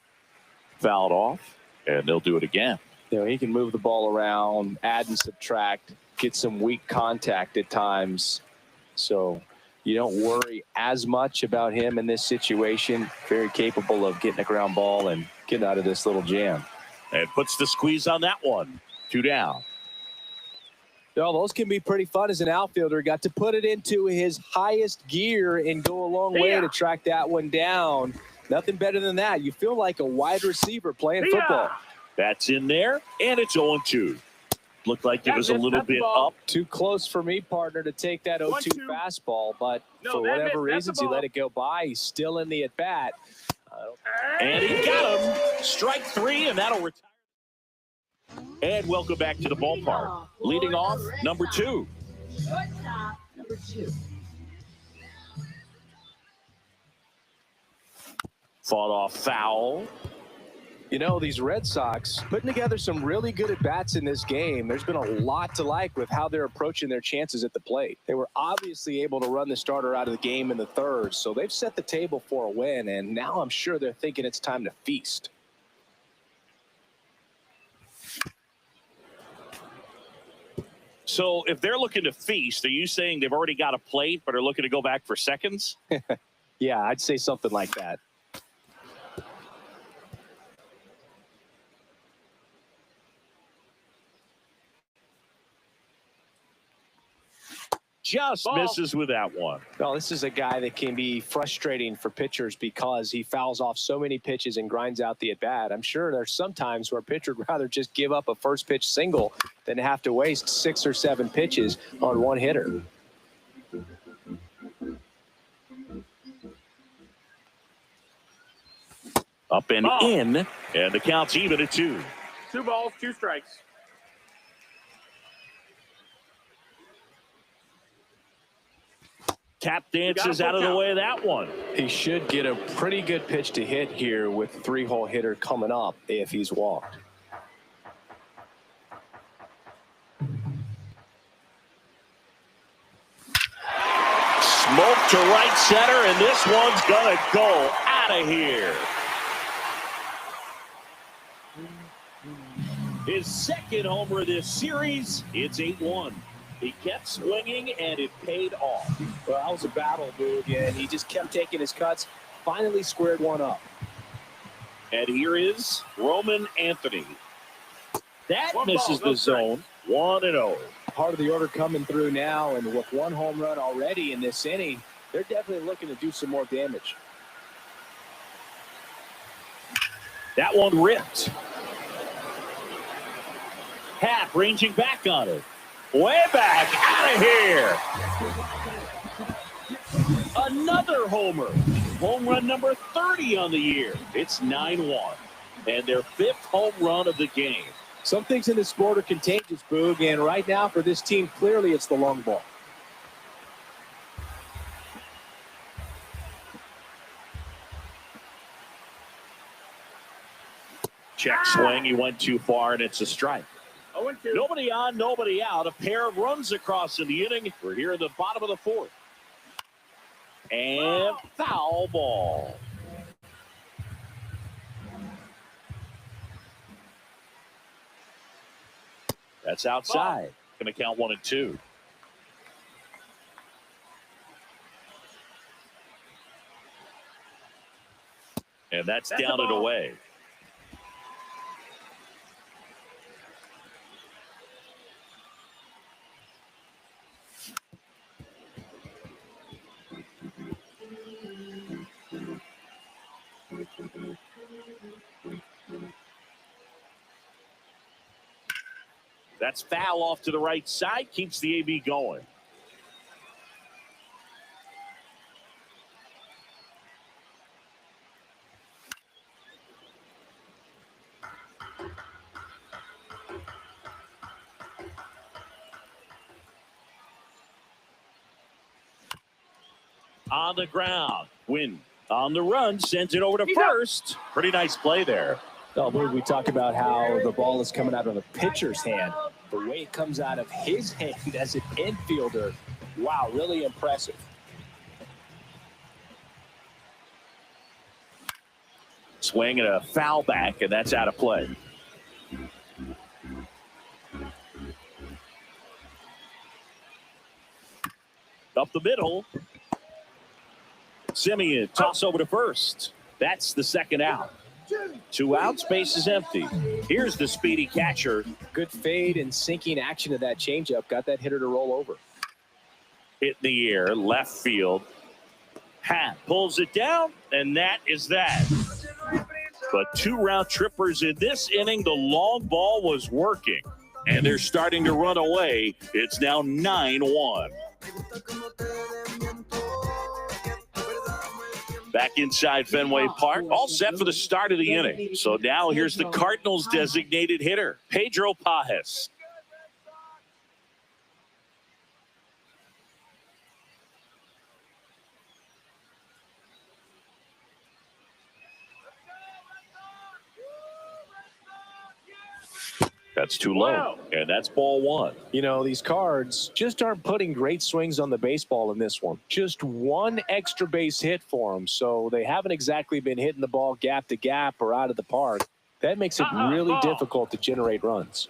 Fouled off, and they'll do it again. You know, he can move the ball around, add and subtract, get some weak contact at times. So you don't worry as much about him in this situation. Very capable of getting a ground ball and getting out of this little jam. And puts the squeeze on that one. 2 down. Oh, those can be pretty fun as an outfielder. Got to put it into his highest gear and go a long way to track that one down. Nothing better than that. You feel like a wide receiver playing football. That's in there, and it's 0-2. Looked like it was a little bit up. Too close for me, partner, to take that 0-2 fastball, but for whatever reasons, he let it go by. He's still in the at-bat. And he got him. Strike 3, and that'll retire. And welcome back to the ballpark. Leading off, number 2. Shortstop, number 2. Fought off foul. You know, these Red Sox putting together some really good at-bats in this game. There's been a lot to like with how they're approaching their chances at the plate. They were obviously able to run the starter out of the game in the third, so they've set the table for a win, and now I'm sure they're thinking it's time to feast. So if they're looking to feast, are you saying they've already got a plate but are looking to go back for seconds? Yeah, I'd say something like that. Just misses with that one. Well, this is a guy that can be frustrating for pitchers because he fouls off so many pitches and grinds out the at-bat. I'm sure there's some times where a pitcher would rather just give up a first pitch single than have to waste 6 or 7 pitches on one hitter. Up and in, and the count's even at 2. 2 balls, 2 strikes. Tap dances out of the way of that one. He should get a pretty good pitch to hit here with 3-hole hitter coming up if he's walked. Smoke to right center, and this one's gonna go out of here. His second homer of this series. It's 8-1. He kept swinging, and it paid off. Well, that was a battle, dude, and he just kept taking his cuts. finally squared one up. And here is Roman Anthony. That One misses ball, no the zone. 1-0. Part of the order coming through now, and with one home run already in this inning, they're definitely looking to do some more damage. That one ripped. Happ ranging back on it. Way back, out of here. Another homer. Home run number 30 on the year. It's 9-1. And their 5th home run of the game. Some things in this sport are contagious, Boog, and right now for this team, clearly it's the long ball. Check swing. He went too far, and it's a strike. 0-2. Nobody on, nobody out. A pair of runs across in the inning. We're here at the bottom of the 4th. And foul ball. That's outside. Going to count 1 and 2. And that's down and away. That's foul off to the right side. Keeps the AB going. On the ground. Win on the run. Sends it over to first. Pretty nice play there. Oh, Boog, we talk about how the ball is coming out of the pitcher's hand. The way it comes out of his hand as an infielder, wow, really impressive. Swing and a foul back, and that's out of play. Up the middle. Simeon, toss over to first. That's the second out. 2 outs, base is empty. Here's the speedy catcher. Good fade and sinking action to that changeup. Got that hitter to roll over. Hit in the air, left field. Happ pulls it down, and that is that. But 2 round trippers in this inning. The long ball was working, and they're starting to run away. It's now 9-1. Back inside Fenway Park, all set for the start of the inning. So now here's the Cardinals' designated hitter, Pedro Pajes. That's too low, and that's ball 1. You know, these Cards just aren't putting great swings on the baseball in this one. Just 1 extra base hit for them, so they haven't exactly been hitting the ball gap to gap or out of the park. That makes it really difficult to generate runs.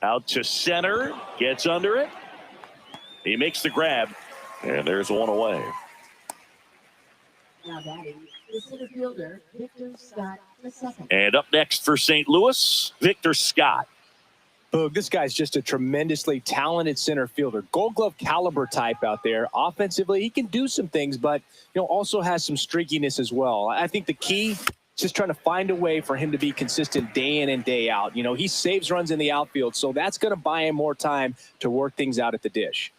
Out to center, gets under it. He makes the grab, and there's 1 away. Now batting, the center fielder, Victor Scott II. And up next for St. Louis, Victor Scott. Boog, this guy's just a tremendously talented center fielder. Gold Glove caliber type out there. Offensively, he can do some things, but also has some streakiness as well. I think the key is just trying to find a way for him to be consistent day in and day out. He saves runs in the outfield, so that's going to buy him more time to work things out at the dish.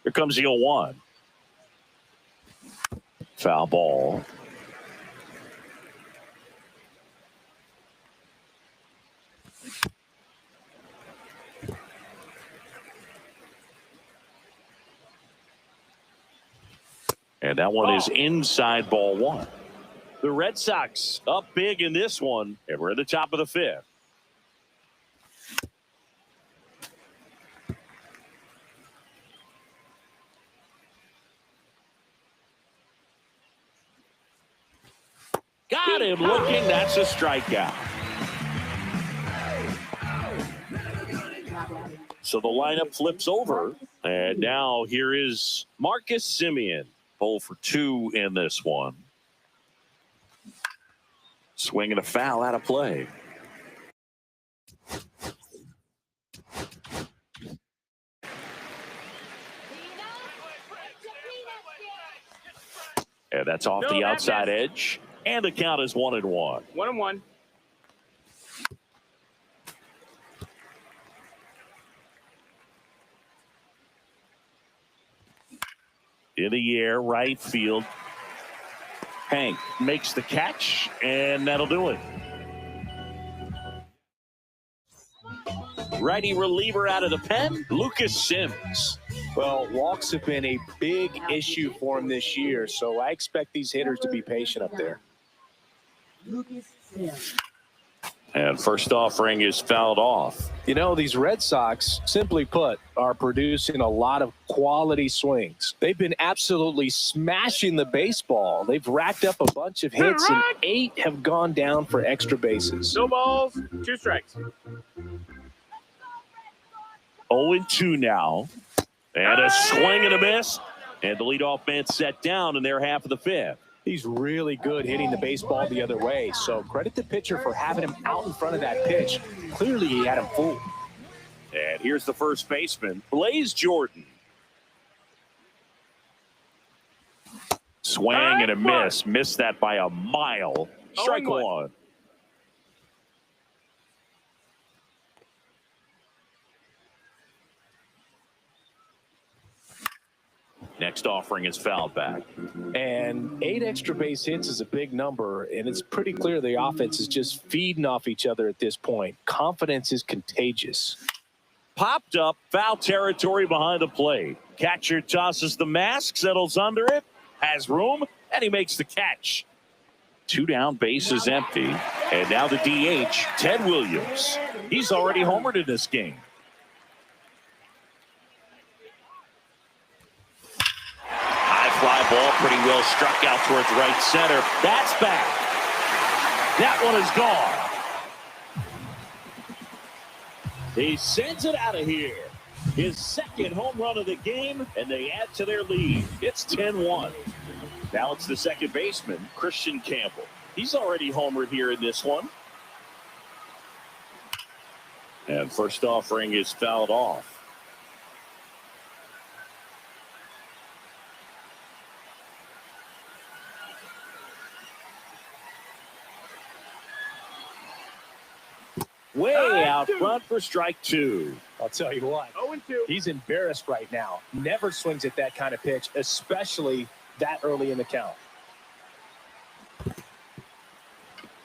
Here comes the 0-1. Foul ball. And that one is inside ball 1. The Red Sox up big in this one, and we're at the top of the 5th. Got him looking. That's a strikeout. So the lineup flips over. And now here is Marcus Semien. 0 for 2 in this one. Swing and a foul out of play. And that's off the outside edge. And the count is 1-1. 1-1. In the air, right field. Hank makes the catch, and that'll do it. Righty reliever out of the pen, Lucas Sims. Well, walks have been a big issue for him this year, so I expect these hitters to be patient up there. Lucas Sims. And first offering is fouled off. You know, these Red Sox, simply put, are producing a lot of quality swings. They've been absolutely smashing the baseball. They've racked up a bunch of hits, and 8 have gone down for extra bases. No balls, 2 strikes. 0-2 now. And a swing and a miss. And the leadoff man set down in their half of the 5th. He's really good hitting the baseball the other way, so credit the pitcher for having him out in front of that pitch. Clearly, he had him fooled. And here's the first baseman, Blaze Jordan. Swing and a miss. Missed that by a mile. Strike 1. Next offering is fouled back. And 8 extra base hits is a big number, and it's pretty clear the offense is just feeding off each other at this point. Confidence is contagious. Popped up, foul territory behind the plate. Catcher tosses the mask, settles under it, has room, and he makes the catch. 2 down, bases empty. And now the DH, Ted Williams. He's already homered in this game. Fly ball pretty well struck out towards right center. That's back. That one is gone. He sends it out of here. His second home run of the game, and they add to their lead. It's 10-1. Now it's the second baseman, Christian Campbell. He's already homered here in this one. And first offering is fouled off. Way out front for strike 2. I'll tell you what, 0-2. he's embarrassed right now. Never swings at that kind of pitch, especially that early in the count.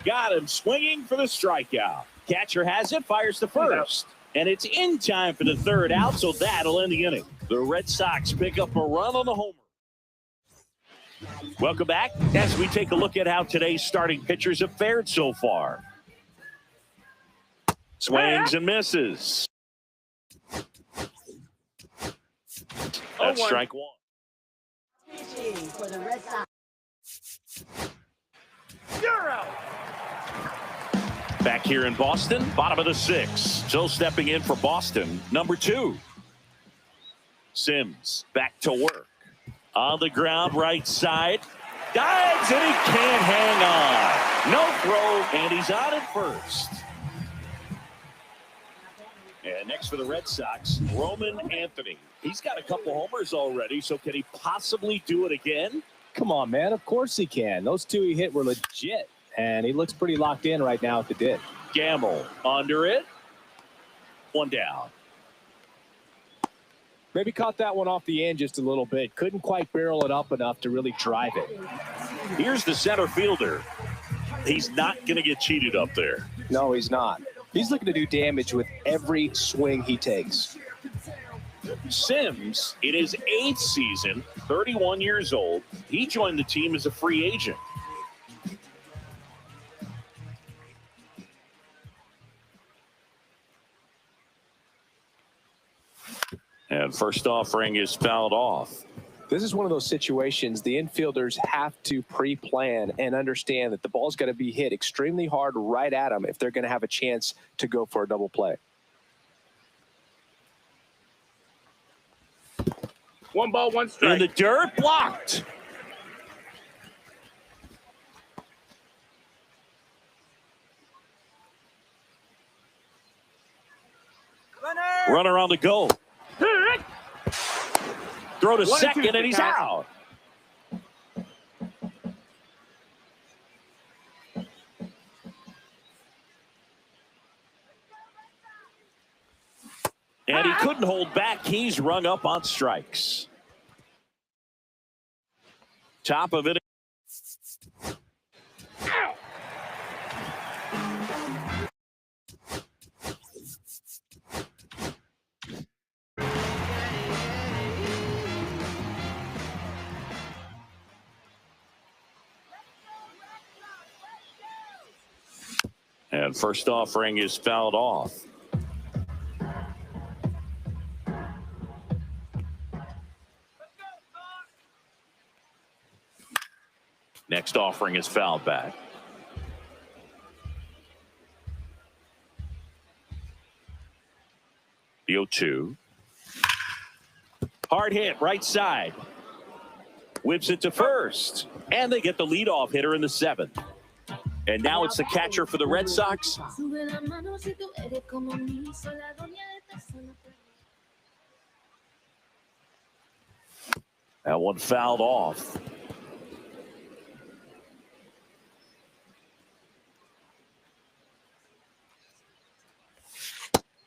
Got him swinging for the strikeout. Catcher has it, fires to first. And it's in time for the third out, so that'll end the inning. The Red Sox pick up a run on the homer. Welcome back as we take a look at how today's starting pitchers have fared so far. Swings and misses. That's strike 1. Pitching for the Red Sox. You're out. Back here in Boston, bottom of the 6th. Still stepping in for Boston, number 2. Sims back to work. On the ground, right side. Dives, and he can't hang on. No throw, and he's out at first. And next for the Red Sox, Roman Anthony. He's got a couple homers already, so can he possibly do it again? Come on, man. Of course he can. Those 2 he hit were legit, and he looks pretty locked in right now at the dip. Gamble under it. 1 down. Maybe caught that one off the end just a little bit. Couldn't quite barrel it up enough to really drive it. Here's the center fielder. He's not going to get cheated up there. No, he's not. He's looking to do damage with every swing he takes. Sims, in his 8th season, 31 years old, he joined the team as a free agent. And first offering is fouled off. This is one of those situations the infielders have to pre-plan and understand that the ball's got to be hit extremely hard right at them if they're going to have a chance to go for a double play. 1 ball, 1 strike. In the dirt, blocked. Runner on the go. Throw to second, and he's out. And he couldn't hold back. He's rung up on strikes. Top of it. And first offering is fouled off. Next offering is fouled back. The 0-2. Hard hit, right side. Whips it to first. And they get the leadoff hitter in the 7th. And now it's the catcher for the Red Sox. That one fouled off.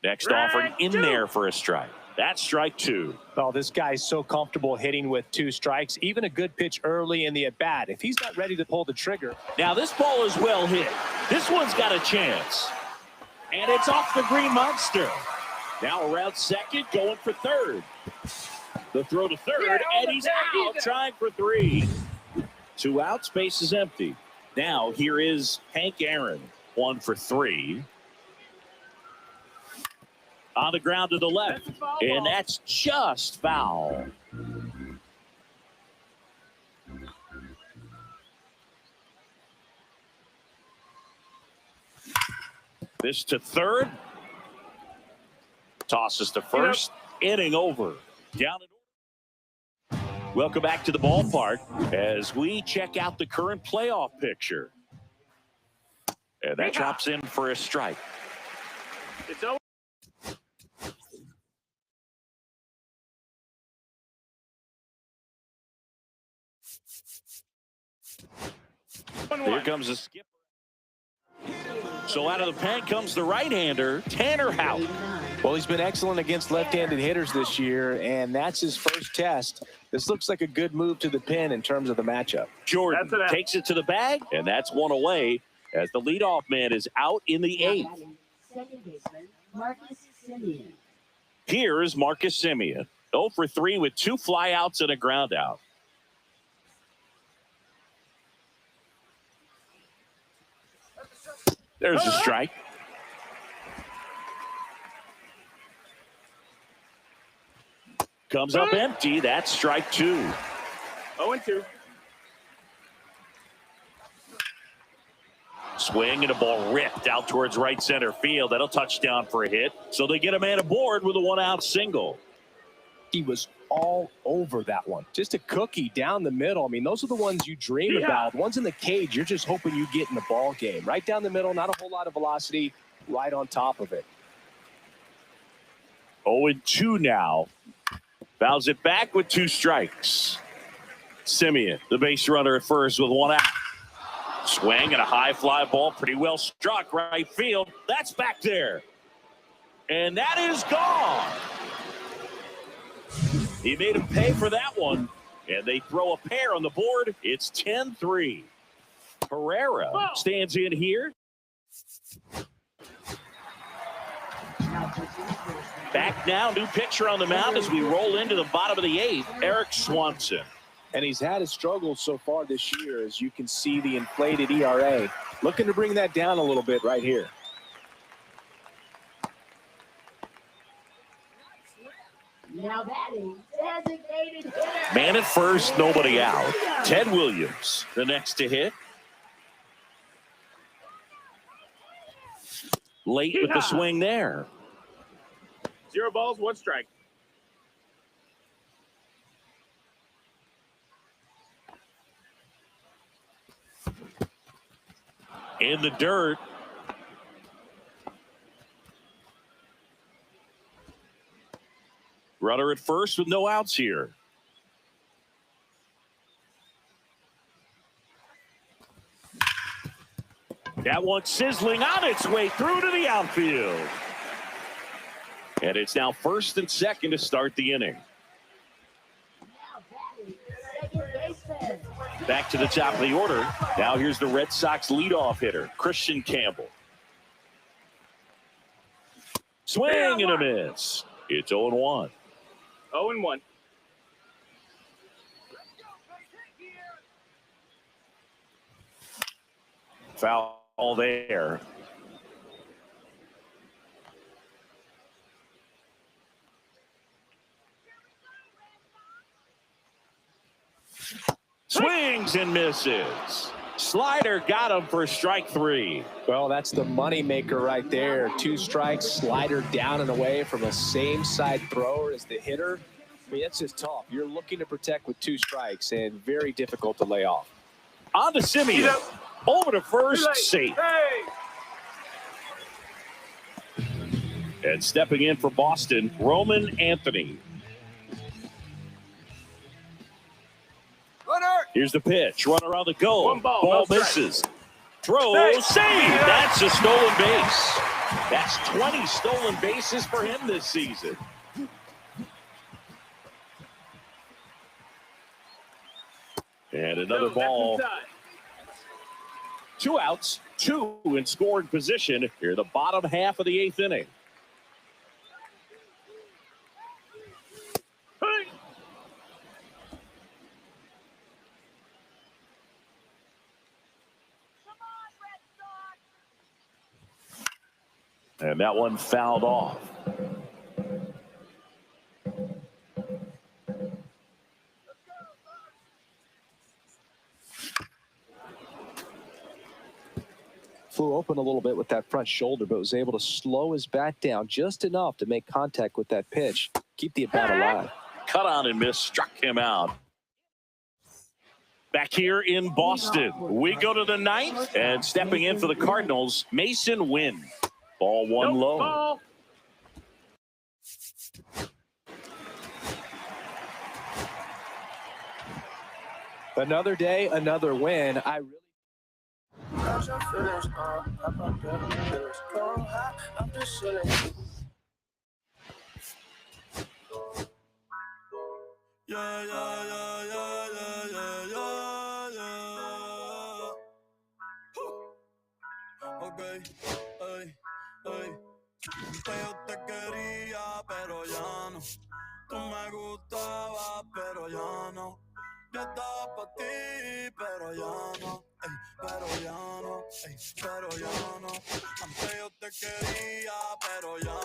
Next offering in there for a strike. That's strike 2. Oh, this guy's so comfortable hitting with 2 strikes. Even a good pitch early in the at-bat. If he's not ready to pull the trigger. Now this ball is well hit. This one's got a chance. And it's off the Green Monster. Now around second, going for third. The throw to third, and he's out, trying for 3. 2 outs, base is empty. Now here is Hank Aaron, 1 for 3. On the ground to the left, and that's just foul. This to third. Tosses to first. Inning over. Down and welcome back to the ballpark as we check out the current playoff picture. And that drops in for a strike. It's over. Here comes a skip. So out of the pen comes the right-hander, Tanner Houck. Well, he's been excellent against left-handed hitters this year, and that's his first test. This looks like a good move to the pin in terms of the matchup. Jordan takes it to the bag, and that's one away as the leadoff man is out in the 8th. Second baseman, Marcus Semien. Here is Marcus Semien, 0 for 3 with 2 flyouts and a ground out. There's a strike. Comes up empty. That's strike 2. 0-2. Swing and a ball ripped out towards right center field. That'll touch down for a hit. So they get a man aboard with a 1-out single. He was all over that one. Just a cookie down the middle. I mean, those are the ones you dream about. Ones in the cage, you're just hoping you get in the ball game. Right down the middle, not a whole lot of velocity, right on top of it. 0-2 now. Fouls it back with 2 strikes. Semien, the base runner at first with 1 out. Swing and a high fly ball, pretty well struck right field. That's back there. And that is gone. He made him pay for that one, and they throw a pair on the board. It's 10-3. Herrera stands in here. Back now, new pitcher on the mound as we roll into the bottom of the 8th, Eric Swanson. And he's had his struggles so far this year, as you can see the inflated ERA. Looking to bring that down a little bit right here. Now batting, designated hitter. Man at first, nobody out. Ted Williams, the next to hit. Late with the swing there. 0 balls, 1 strike. in the dirt. Runner at first with no outs here. That one sizzling on its way through to the outfield. And it's now first and second to start the inning. Back to the top of the order. Now here's the Red Sox leadoff hitter, Christian Campbell. Swing and a miss. It's 0-1. 0-1. Foul there. Swings and misses. Slider got him for strike 3. Well, that's the money maker right there. 2 strikes, slider down and away from a same side thrower as the hitter. I mean, that's just tough. You're looking to protect with 2 strikes and very difficult to lay off. On to Simeon. Over to first, safe. And stepping in for Boston, Roman Anthony. Here's the pitch. Runner on the go. One ball, no misses. Throw, save. That's a stolen base. That's 20 stolen bases for him this season. And another ball. 2 outs, 2 in scoring position here, the bottom half of the 8th inning. And that one fouled off. Flew open a little bit with that front shoulder, but was able to slow his bat down just enough to make contact with that pitch, keep the at-bat alive. Cut on and miss, struck him out. Back here in Boston, we go to the 9th, and stepping in for the Cardinals, Mason Wynn. Ball 1 low. Ball. Another day, another win. Okay, yo te quería, pero ya no. Tú me gustabas, pero ya no. Yo estaba pa' ti, pero ya no. Pero ya no. Pero ya no. Antes yo te quería, pero ya